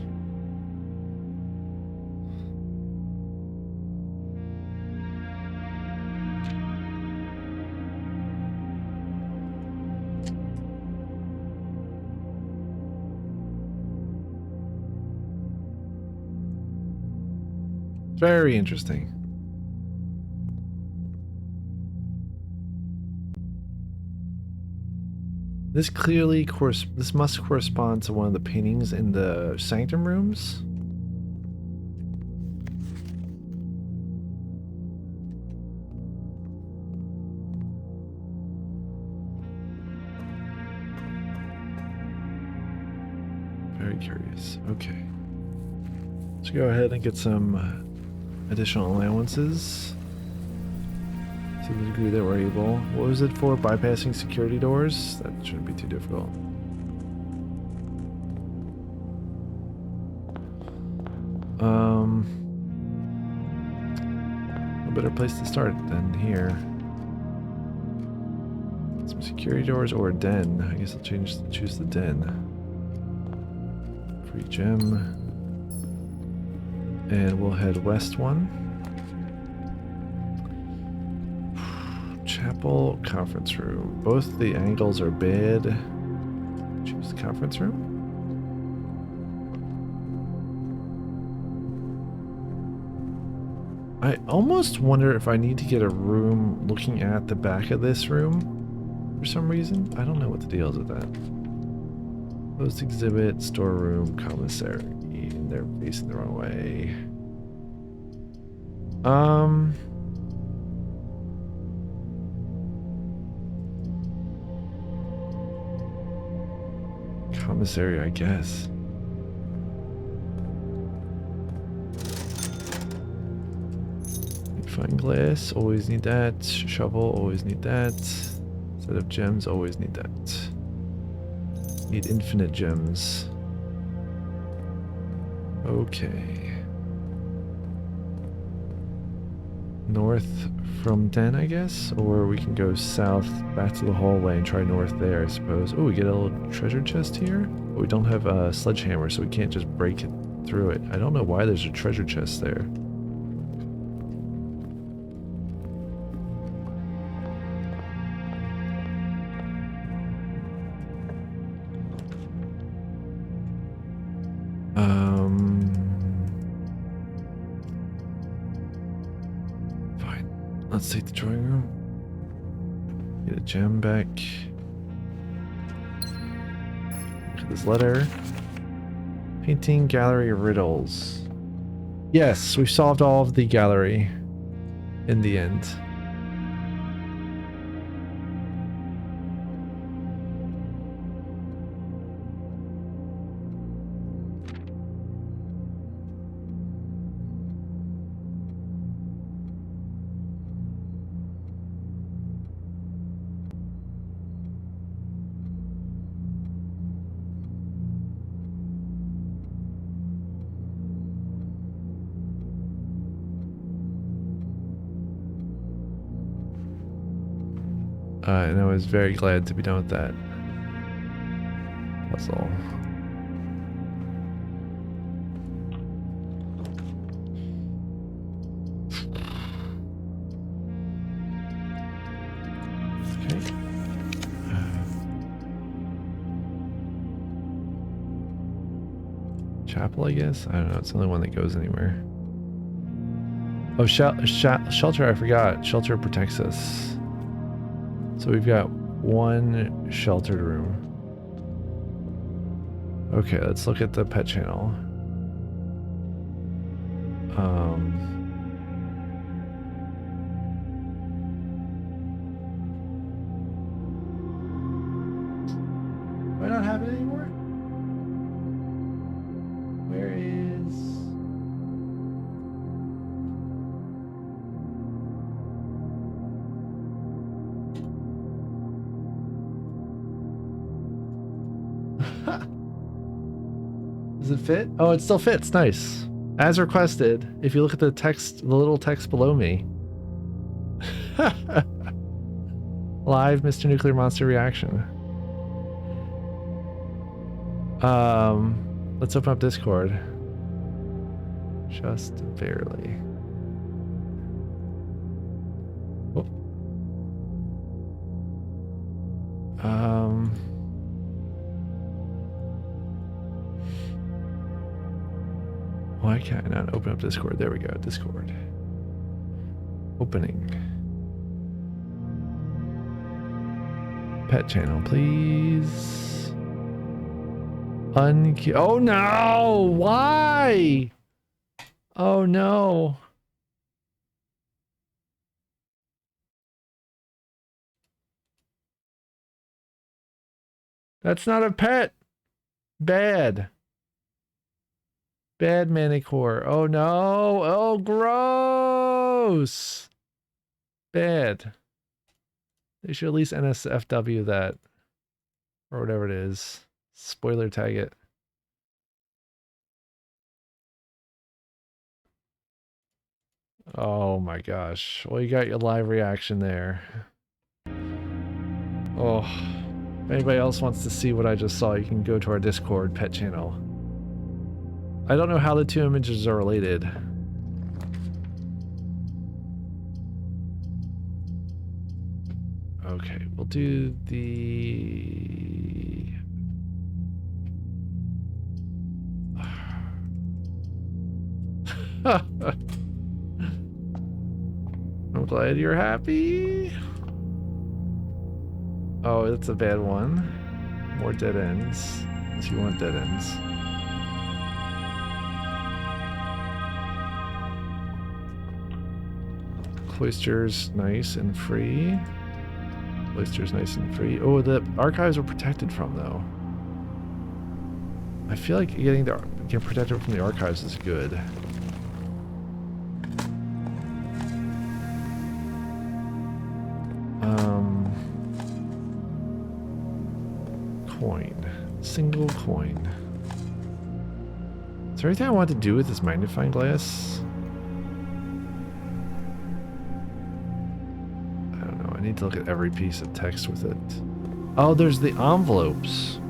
[SPEAKER 1] Very interesting. This must correspond to one of the paintings in the sanctum rooms. Very curious. Okay. Let's go ahead and get some additional allowances to the degree that we're able. What was it for? Bypassing security doors? That shouldn't be too difficult. A better place to start than here. Some security doors or a den. I guess I'll choose the den. Free gem. And we'll head west one. Chapel, conference room. Both the angles are bad. Choose the conference room. I almost wonder if I need to get a room looking at the back of this room for some reason. I don't know what the deal is with that. Closed exhibit, storeroom, commissary. And they're facing the wrong way. Commissary, I guess. Fine glass, always need that. Shovel, always need that. Set of gems, always need that. Need infinite gems. Okay. North from den, I guess? Or we can go south back to the hallway and try north there, I suppose. Oh, we get a little treasure chest here? But we don't have a sledgehammer, so we can't just break it through it. I don't know why there's a treasure chest there. Fine. Let's take the drawing room. Get a gem back. Look at this letter. Painting gallery riddles. Yes, we've solved all of the gallery in the end. And I was very glad to be done with that puzzle. Okay. Chapel, I guess? I don't know. It's the only one that goes anywhere. Oh, shelter, I forgot. Shelter protects us. So we've got one sheltered room. Okay, let's look at the pet channel. Do I not have it anymore? Where is... Does it fit? Oh, it still fits. Nice. As requested, if you look at the text, the little text below me. Live Mr. Nuclear Monster reaction. Let's open up Discord. Just barely. Oh. Why can't I not open up Discord? There we go, Discord. Opening. Pet channel, please. Oh no! Why? Oh no. That's not a pet. Bad. Bad manicure. Oh no. Oh, gross. Bad. They should at least NSFW that. Or whatever it is. Spoiler tag it. Oh my gosh. Well, you got your live reaction there. Oh. If anybody else wants to see what I just saw, you can go to our Discord pet channel. I don't know how the two images are related. Okay, we'll do the... I'm glad you're happy. Oh, that's a bad one. More dead ends. If you want dead ends. Cloister's nice and free. Cloister's nice and free. Oh, the archives were protected from, though. I feel like getting protected from the archives is good. Coin. Single coin. Is there anything I want to do with this magnifying glass? I don't know. I need to look at every piece of text with it. Oh, there's the envelopes.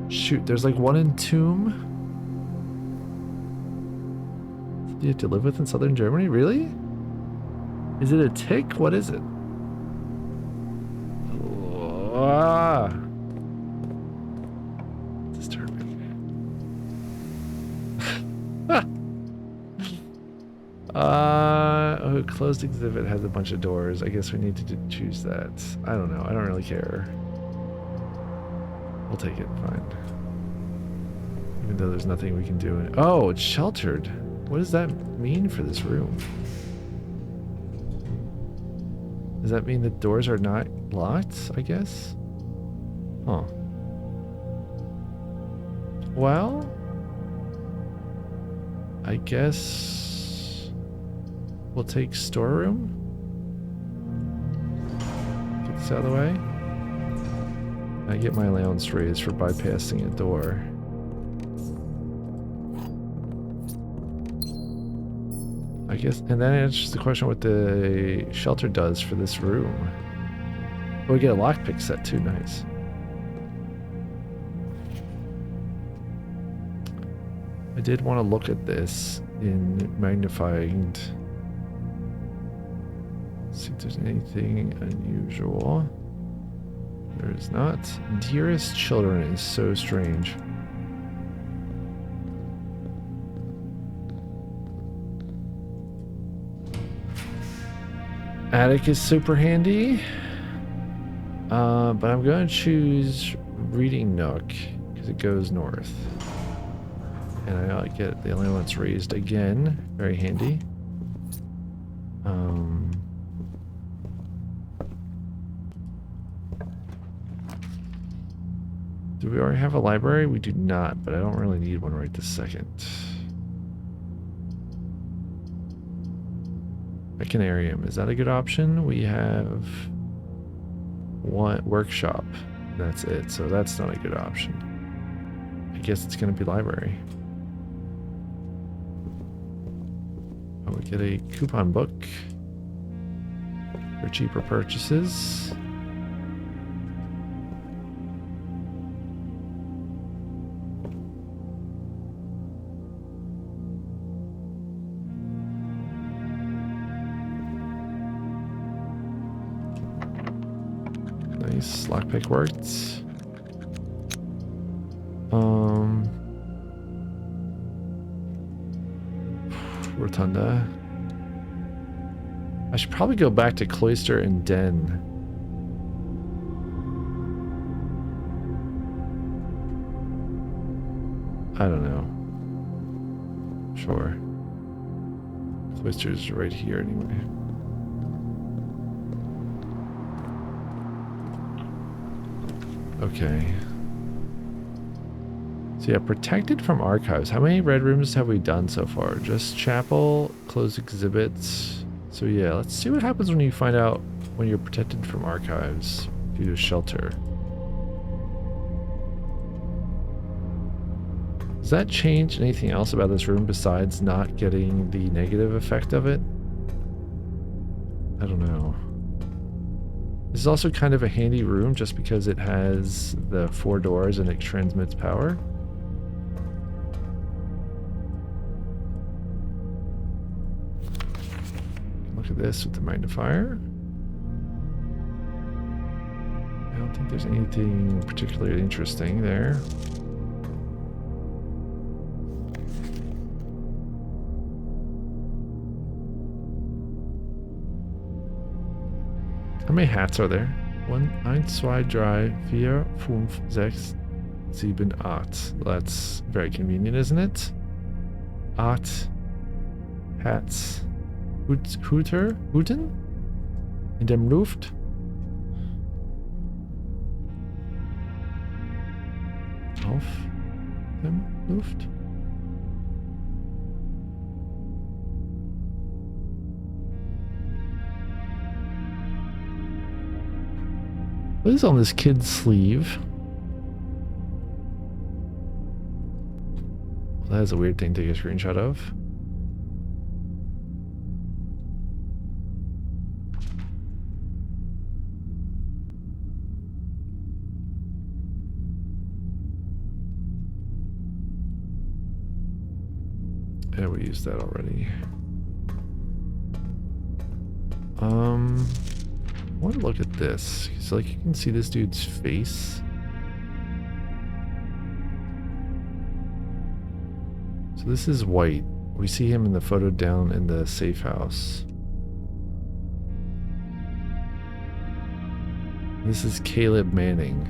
[SPEAKER 1] Shoot, there's like one in Tomb. Do you have to live with in southern Germany? Really? Is it a tick? What is it? Ah. Disturbing. Oh, closed exhibit has a bunch of doors. I guess we need to choose that. I don't know. I don't really care. We'll take it. Fine. Even though there's nothing we can do in it. Oh, it's sheltered. What does that mean for this room? Does that mean the doors are not locked, I guess? Huh. Well, I guess we'll take storeroom. Get this out of the way. I get my allowance raised for bypassing a door. I guess, and that answers the question what the shelter does for this room. Oh, we get a lockpick set too, nice. I did want to look at this in magnifying. See if there's anything unusual. There is not. Dearest children is so strange. Attic is super handy, but I'm going to choose Reading Nook because it goes north, and I get the allowance raised again. Very handy. Do we already have a library? We do not, but I don't really need one right this second. Mechanarium, is that a good option? We have one workshop. That's it, so that's not a good option. I guess it's gonna be library. Oh, we get a coupon book for cheaper purchases. Nice, lockpick worked. Rotunda. I should probably go back to Cloister and Den. I don't know. Sure. Cloister's right here anyway. Okay. So yeah, protected from archives. How many red rooms have we done so far? Just chapel, closed exhibits. So yeah, let's see what happens when you find out when you're protected from archives due to shelter. Does that change anything else about this room besides not getting the negative effect of it? I don't know. This is also kind of a handy room just because it has the 4 doors and it transmits power. Look at this with the magnifier. I don't think there's anything particularly interesting there. How many hats are there? 1, 1, 2, 3, 4, 5, 6, 7, 8. Well, that's very convenient, isn't it? 8 hats. Huten? In dem Luft? Auf dem Luft? What is on this kid's sleeve? Well, that is a weird thing to take a screenshot of. Yeah, we used that already. I want to look at this. So, like, you can see this dude's face. So this is White. We see him in the photo down in the safe house. This is Caleb Manning.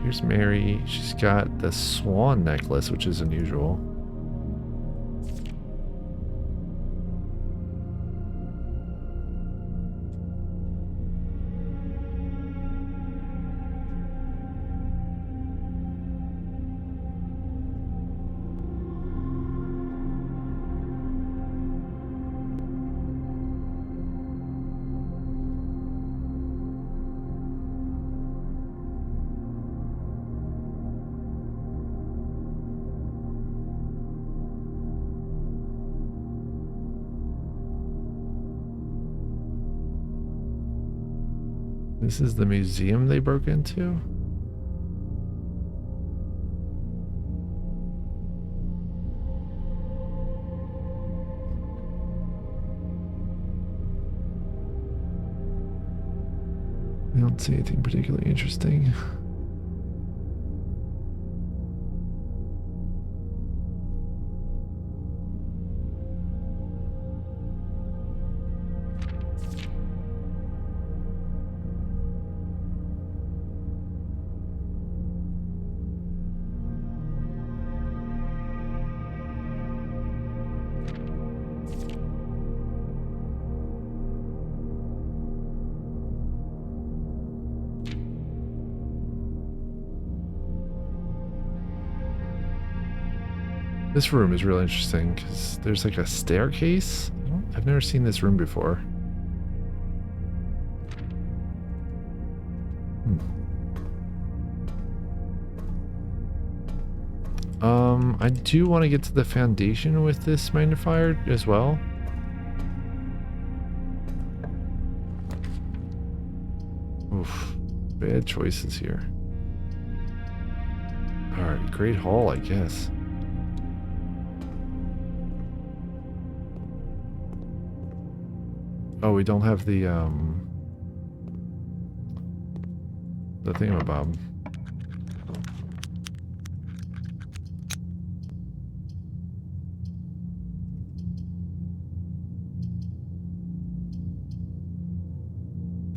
[SPEAKER 1] Here's Mary. She's got the swan necklace, which is unusual. This is the museum they broke into? I don't see anything particularly interesting. This room is really interesting because there's like a staircase. I've never seen this room before. I do want to get to the foundation with this magnifier as well. Oof, bad choices here. Alright, Great Hall, I guess. Oh, we don't have the thingamabob.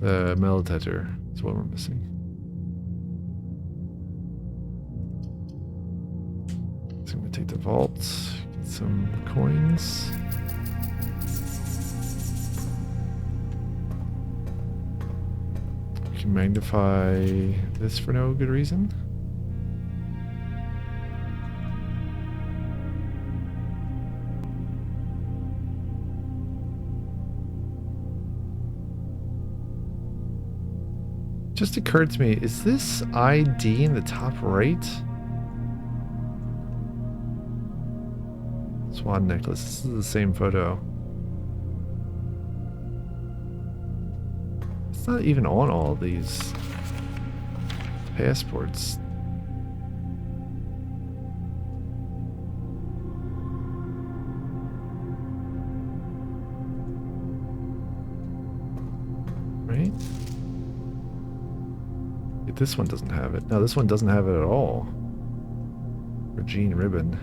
[SPEAKER 1] The metal detector is what we're missing. So I'm gonna take the vault, get some coins. We can magnify this for no good reason. Just occurred to me, is this ID in the top right? Swan necklace. This is the same photo. It's not even on all of these passports. Right? This one doesn't have it. No, this one doesn't have it at all. Regine ribbon.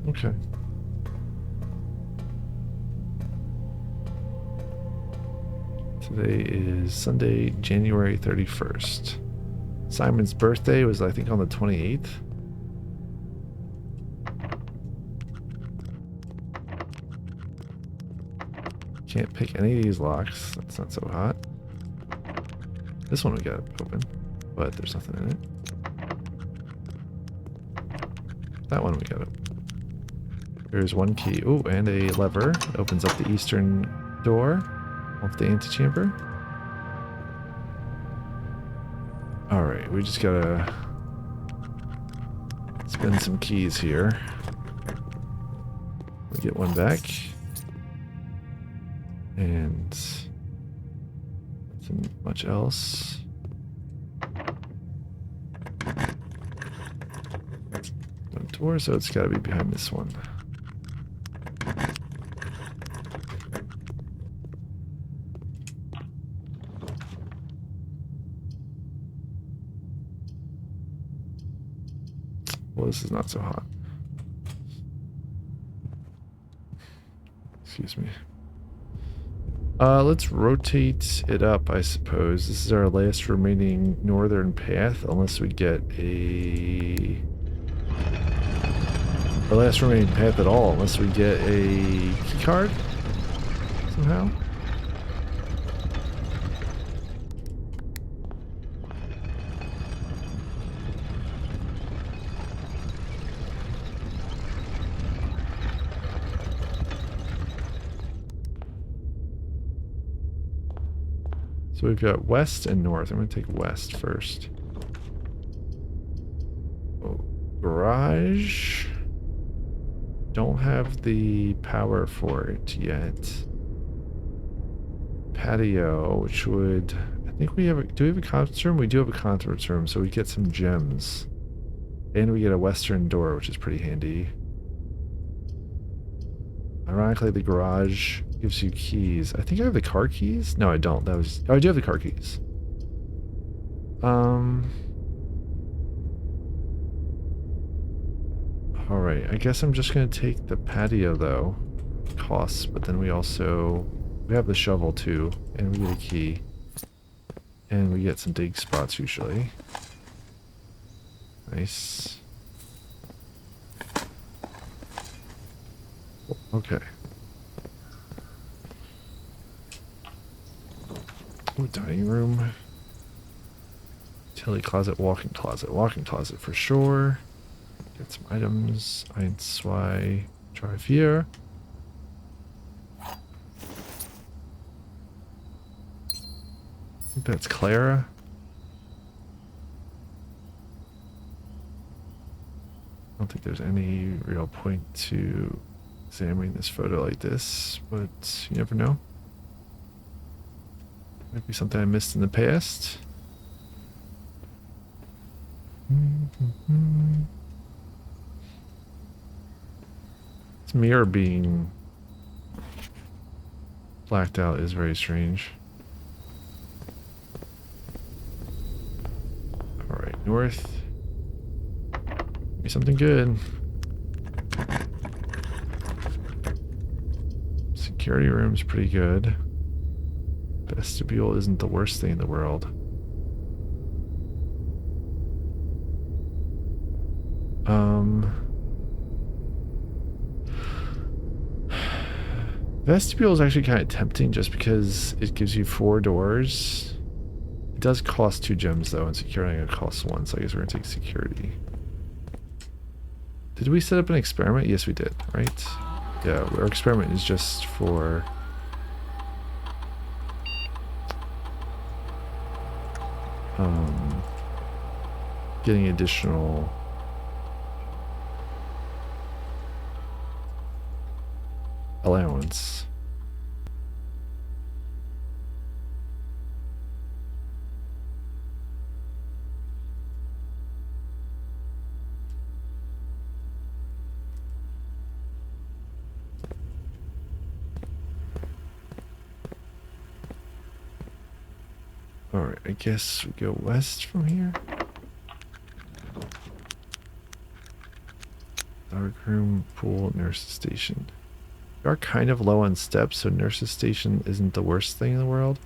[SPEAKER 1] Okay. Today is Sunday, January 31st. Simon's birthday was, I think, on the 28th. Can't pick any of these locks. That's not so hot. This one we got open, but there's nothing in it. That one we got open. There's one key. Oh, and a lever. Opens up the eastern door of the antechamber. Alright, we just gotta spin some keys here. We get one back. And nothing much else. No door, so it's gotta be behind this one. Well, this is not so hot. Excuse me. Let's rotate it up, I suppose. This is our last remaining northern path, unless we get a... Our last remaining path at all, unless we get a key card somehow. So we've got west and north. I'm going to take west first. Oh, garage. Don't have the power for it yet. Patio, which would... I think we have a... Do we have a conference room? We do have a conference room, so we get some gems. And we get a western door, which is pretty handy. Ironically, the garage gives you keys. I think I have the car keys. No, I don't. That was... Oh, I do have the car keys. Alright, I guess I'm just going to take the patio, though. Costs, but then we also... We have the shovel, too. And we get a key. And we get some dig spots, usually. Nice. Okay. Ooh, dining room. Utility closet, walk-in closet for sure. Get some items. Ein, zwei, drei, vier. I think that's Clara. I don't think there's any real point to examining this photo like this, but you never know. Might be something I missed in the past. This mirror being blacked out is very strange. Alright, north. Be something good. Security room's pretty good. Vestibule isn't the worst thing in the world. Vestibule is actually kind of tempting just because it gives you 4 doors. It does cost 2 gems though, and security only costs 1, so I guess we're gonna take security. Did we set up an experiment? Yes, we did, right? Yeah, our experiment is just for getting additional allowance. Alright, I guess we go west from here. Dark room, pool, nurse's station. We are kind of low on steps, so nurse's station isn't the worst thing in the world.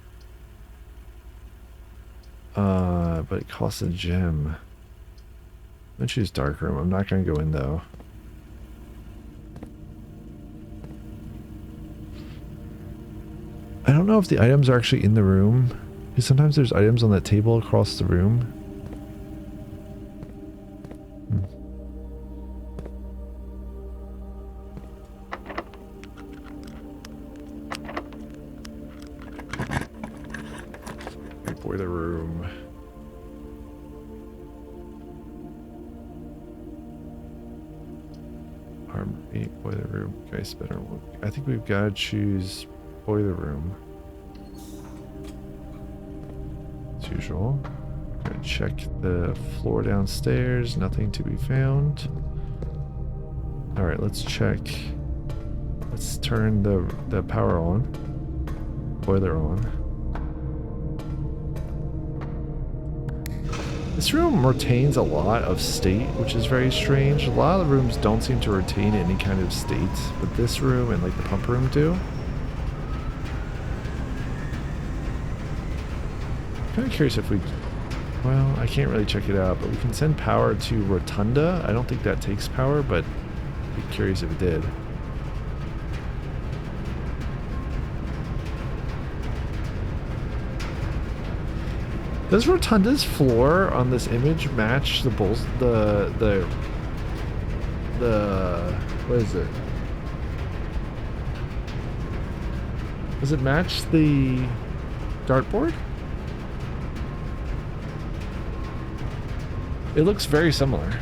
[SPEAKER 1] But it costs a gem. I'm gonna choose dark room. I'm not gonna go in though. I don't know if the items are actually in the room. Because sometimes there's items on that table across the room. Boiler room. Armory, boiler room, guy spinner. I think we've got to choose boiler room. As usual. Gonna check the floor downstairs, nothing to be found. Alright, let's check. Let's turn the power on. Boiler on. This room retains a lot of state, which is very strange. A lot of the rooms don't seem to retain any kind of state, but this room and like the pump room do. I'm kind of curious if we... Well, I can't really check it out, but we can send power to Rotunda. I don't think that takes power, but I'd be curious if it did. Does Rotunda's floor on this image match the what is it? Does it match the dartboard? It looks very similar.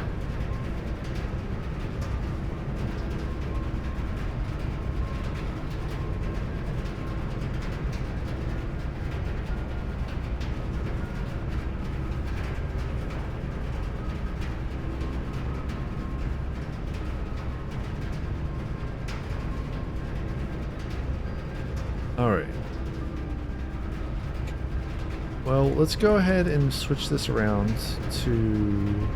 [SPEAKER 1] Alright. Well, let's go ahead and switch this around to...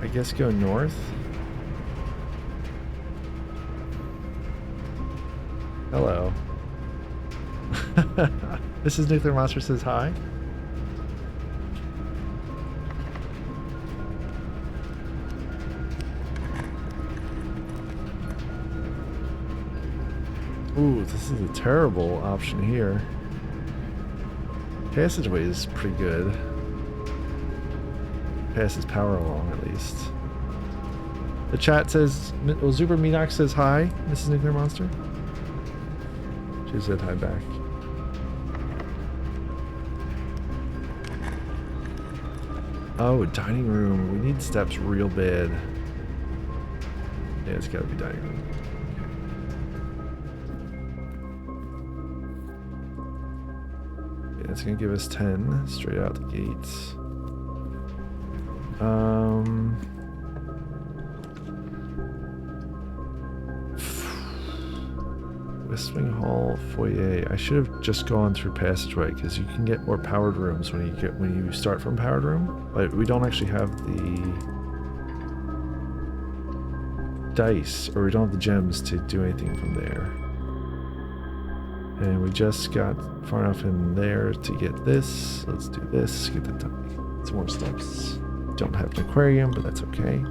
[SPEAKER 1] I guess go north. Hello. This is NuclearMonster says hi. Ooh, this is a terrible option here. Passageway is pretty good. Passes power along at least. The chat says, well, Zuber Medoc says hi, Mrs. Nuclear Monster. She said hi back. Oh, dining room. We need steps real bad. Yeah, it's gotta be dining room. Okay. Yeah, it's gonna give us 10 straight out the gates. West Wing Hall foyer. I should have just gone through passageway because you can get more powered rooms when you start from powered room, but we don't actually have the dice, or we don't have the gems to do anything from there. And we just got far enough in there to get this. Let's do this. Get the some more steps. Don't have an aquarium, but that's okay.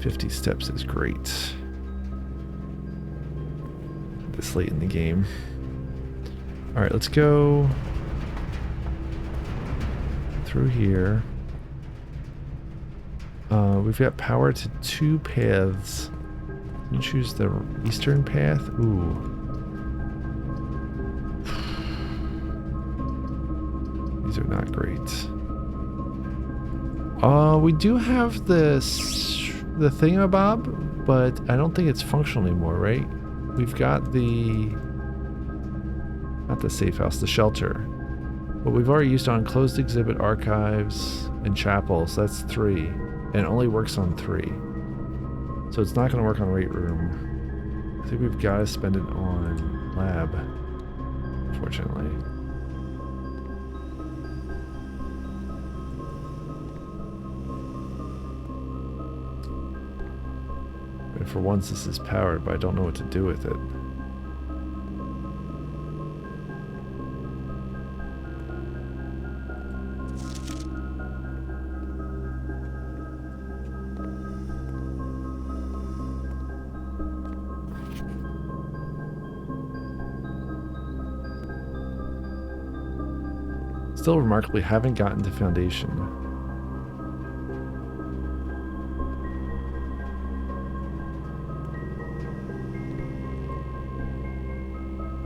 [SPEAKER 1] 50 steps is great. This late in the game. Alright, let's go through here. We've got power to 2 paths. You choose the eastern path. Ooh. These are not great. We do have the thingamabob, but I don't think it's functional anymore, right? We've got not the safe house, the shelter. But we've already used on closed exhibit, archives, and chapels. That's 3. And it only works on 3. So it's not going to work on rate room. I think we've got to spend it on lab, unfortunately. And for once this is powered, but I don't know what to do with it. Still remarkably haven't gotten to Foundation.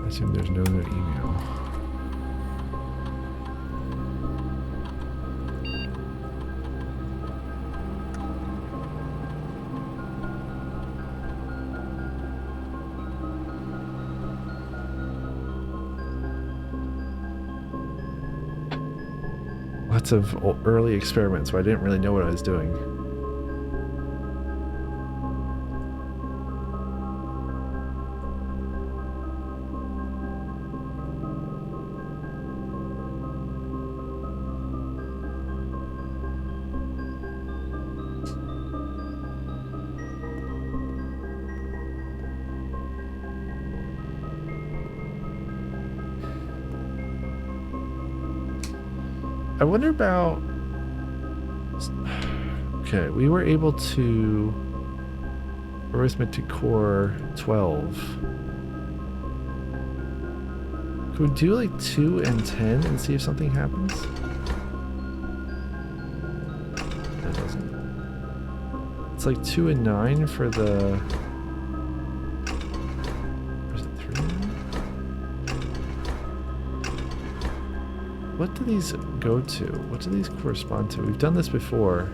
[SPEAKER 1] I assume there's no new email. Lots of early experiments where I didn't really know what I was doing. I wonder about... Okay, we were able to... Arithmetic core 12. Could we do like 2 and 10 and see if something happens? That doesn't. It's like 2 and 9 for the... Or is it 3? What do these go to? What do these correspond to? We've done this before.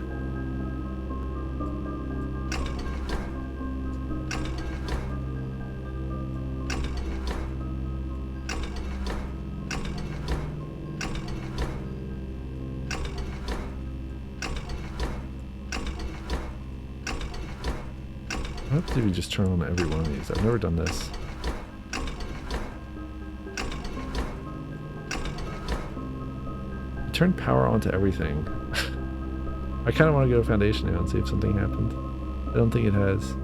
[SPEAKER 1] What did we just turn on every one of these? I've never done this. Turn power onto everything. I kind of want to go to Foundation now and see if something happened. I don't think it has.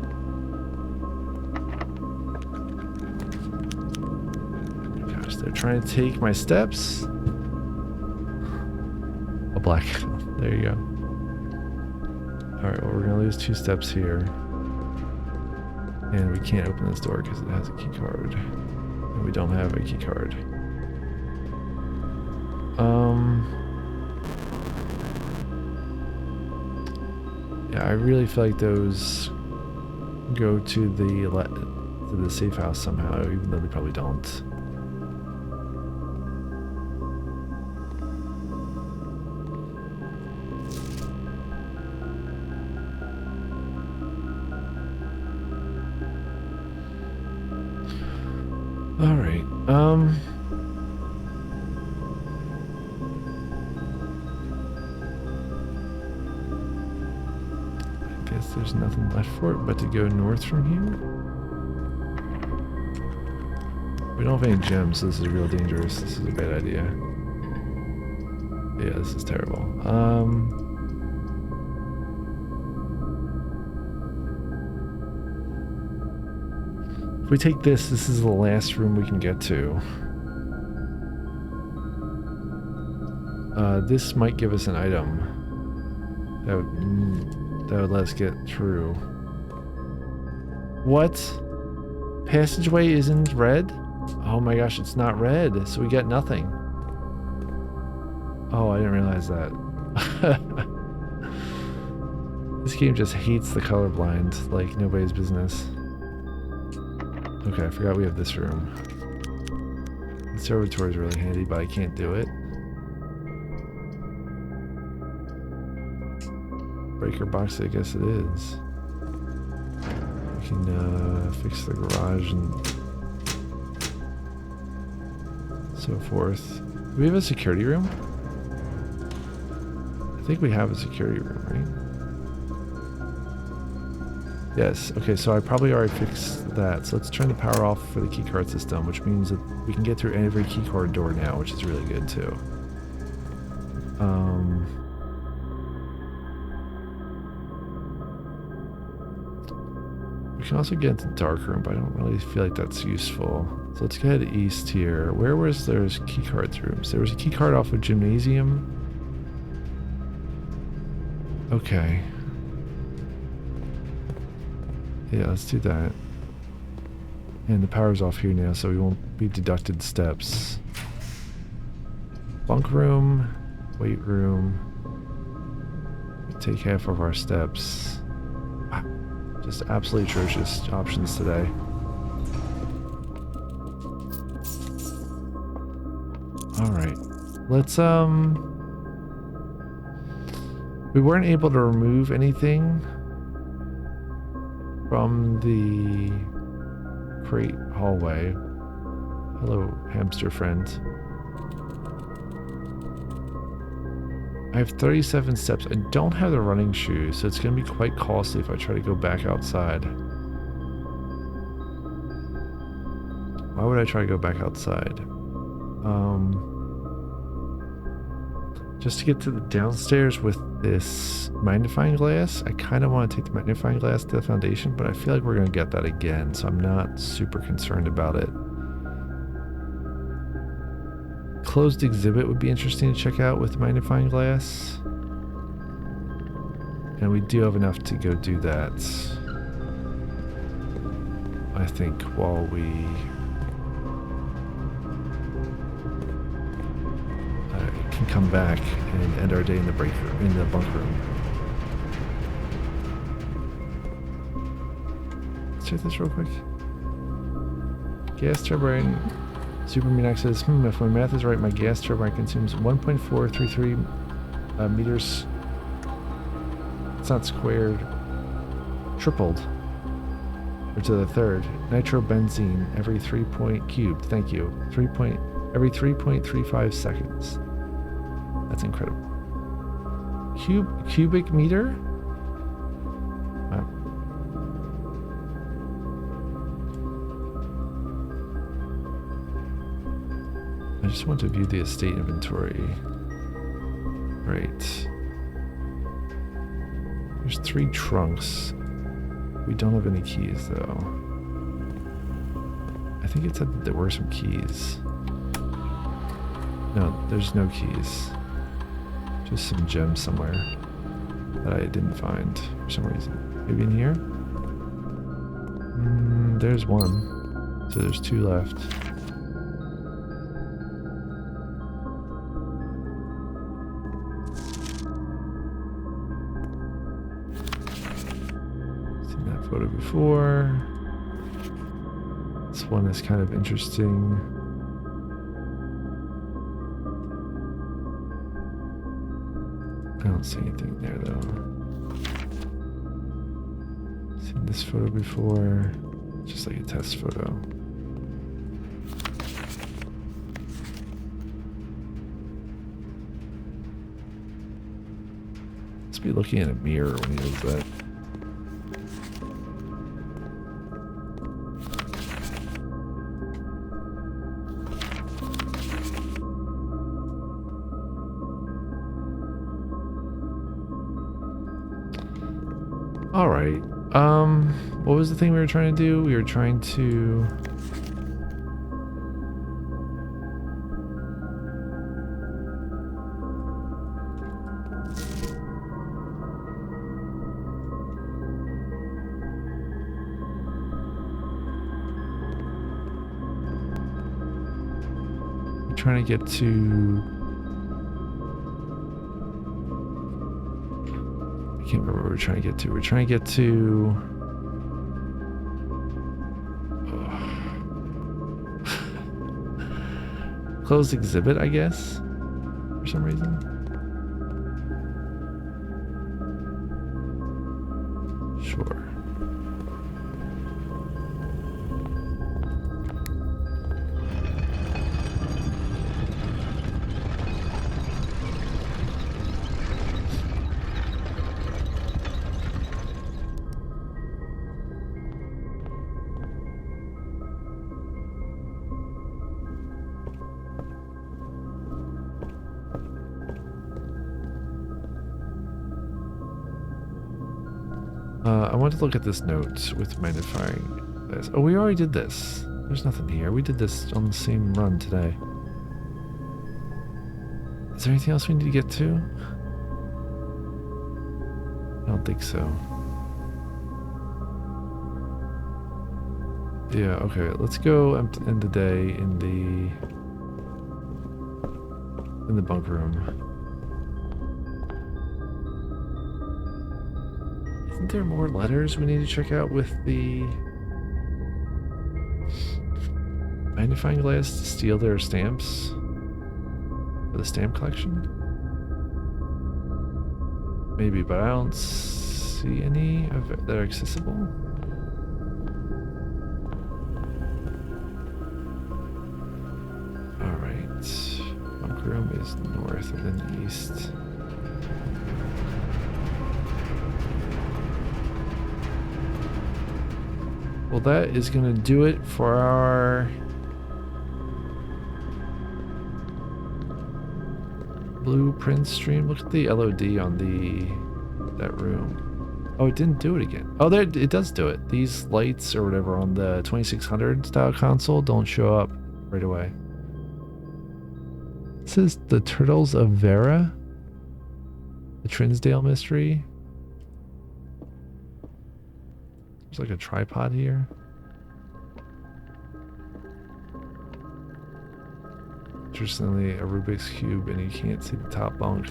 [SPEAKER 1] Gosh, they're trying to take my steps. A black. There you go. Alright, well, we're going to lose 2 steps here. And we can't open this door because it has a key card. And we don't have a key card. Yeah, I really feel like those go to the safe house somehow, even though they probably don't. All right. I guess there's nothing left for it but to go north from here. We don't have any gems, so this is real dangerous. This is a bad idea. Yeah, this is terrible. If we take this, this is the last room we can get to. This might give us an item that would let us get through. What? Passageway isn't red? Oh my gosh, it's not red, so we get nothing. Oh, I didn't realize that. This game just hates the colorblind like nobody's business. Okay, I forgot we have this room. The observatory is really handy, but I can't do it. Breaker box, I guess it is. We can fix the garage and so forth. Do we have a security room? I think we have a security room, right? Yes, okay, so I probably already fixed that. So let's turn the power off for the keycard system, which means that we can get through every keycard door now, which is really good too. We can also get into the dark room, but I don't really feel like that's useful. So let's head east here. Where was there's keycards rooms? There was a keycard off of Gymnasium. Okay. Yeah, let's do that. And the power's off here now, so we won't be deducted steps. Bunk room, weight room. Take half of our steps. Just absolutely atrocious options today. Alright. Let's, we weren't able to remove anything from the crate hallway. Hello, hamster friend. I have 37 steps. I don't have the running shoes, so it's going to be quite costly if I try to go back outside. Why would I try to go back outside? Just to get to the downstairs with this magnifying glass, I kind of want to take the magnifying glass to the foundation, but I feel like we're going to get that again, so I'm not super concerned about it. Closed exhibit would be interesting to check out with the magnifying glass. And we do have enough to go do that, I think, while we can come back and end our day in the break room, in the bunk room. Let's check this real quick. Gas turbine. Superman says, if my math is right, my gas turbine consumes 1.433 meters. It's not squared. Tripled. Or to the third. Nitrobenzene every 3 point cubed. Thank you. Every 3.35 seconds. That's incredible. Cubic meter? Wow. I just want to view the estate inventory. Right. There's 3 trunks. We don't have any keys though. I think it said that there were some keys. No, there's no keys. Just some gems somewhere that I didn't find for some reason. Maybe in here? There's one. So there's 2 left. before. This one is kind of interesting. I don't see anything there though. Seen this photo before. Just like a test photo. Must be looking in a mirror when he does that. All right. What was the thing we were trying to do? We were trying to... We're trying to get to... I can't remember what we're trying to get to. We're trying to get to... Closed exhibit, I guess, for some reason. Sure. I want to look at this note with magnifying this. Oh, we already did this. There's nothing here. We did this on the same run today. Is there anything else we need to get to? I don't think so. Yeah, okay. Let's go end the day in the bunk room. Isn't there more letters we need to check out with the magnifying glass to steal their stamps for the stamp collection? Maybe, but I don't see any of it that are accessible. Alright. Bunk room is north and then east. Well, that is going to do it for our blueprint stream. Look at the LOD on that room. Oh, it didn't do it again. Oh, there it does do it. These lights or whatever on the 2600 style console don't show up right away. This is the Turtles of Vera, the Trinsdale mystery. There's like a tripod here. Interestingly, a Rubik's Cube, and you can't see the top bunk.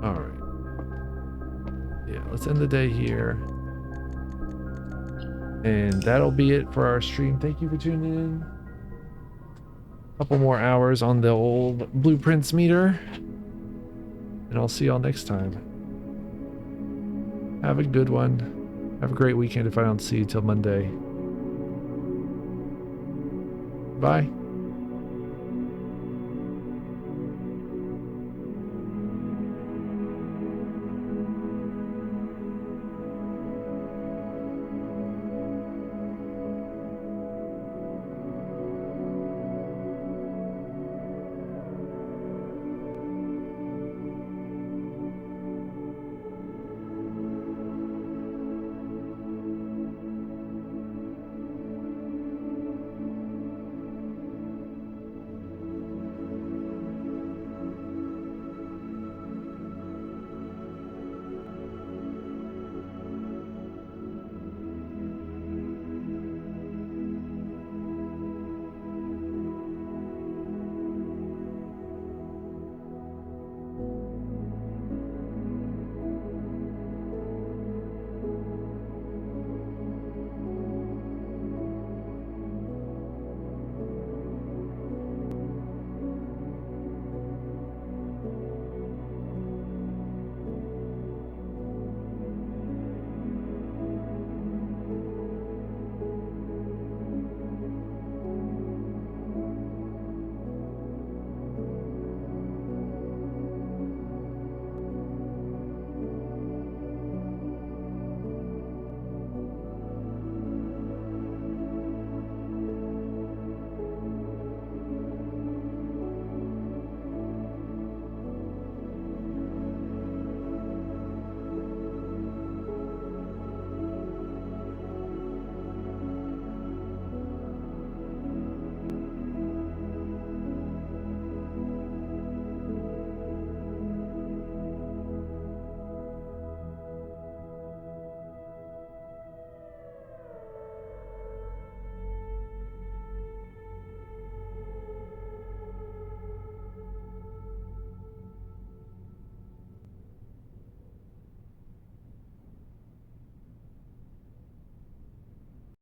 [SPEAKER 1] Alright. Yeah, let's end the day here. And that'll be it for our stream. Thank you for tuning in. Couple more hours on the old blueprints meter, and I'll see y'all next time. Have a good one. Have a great weekend if I don't see you till Monday. Bye.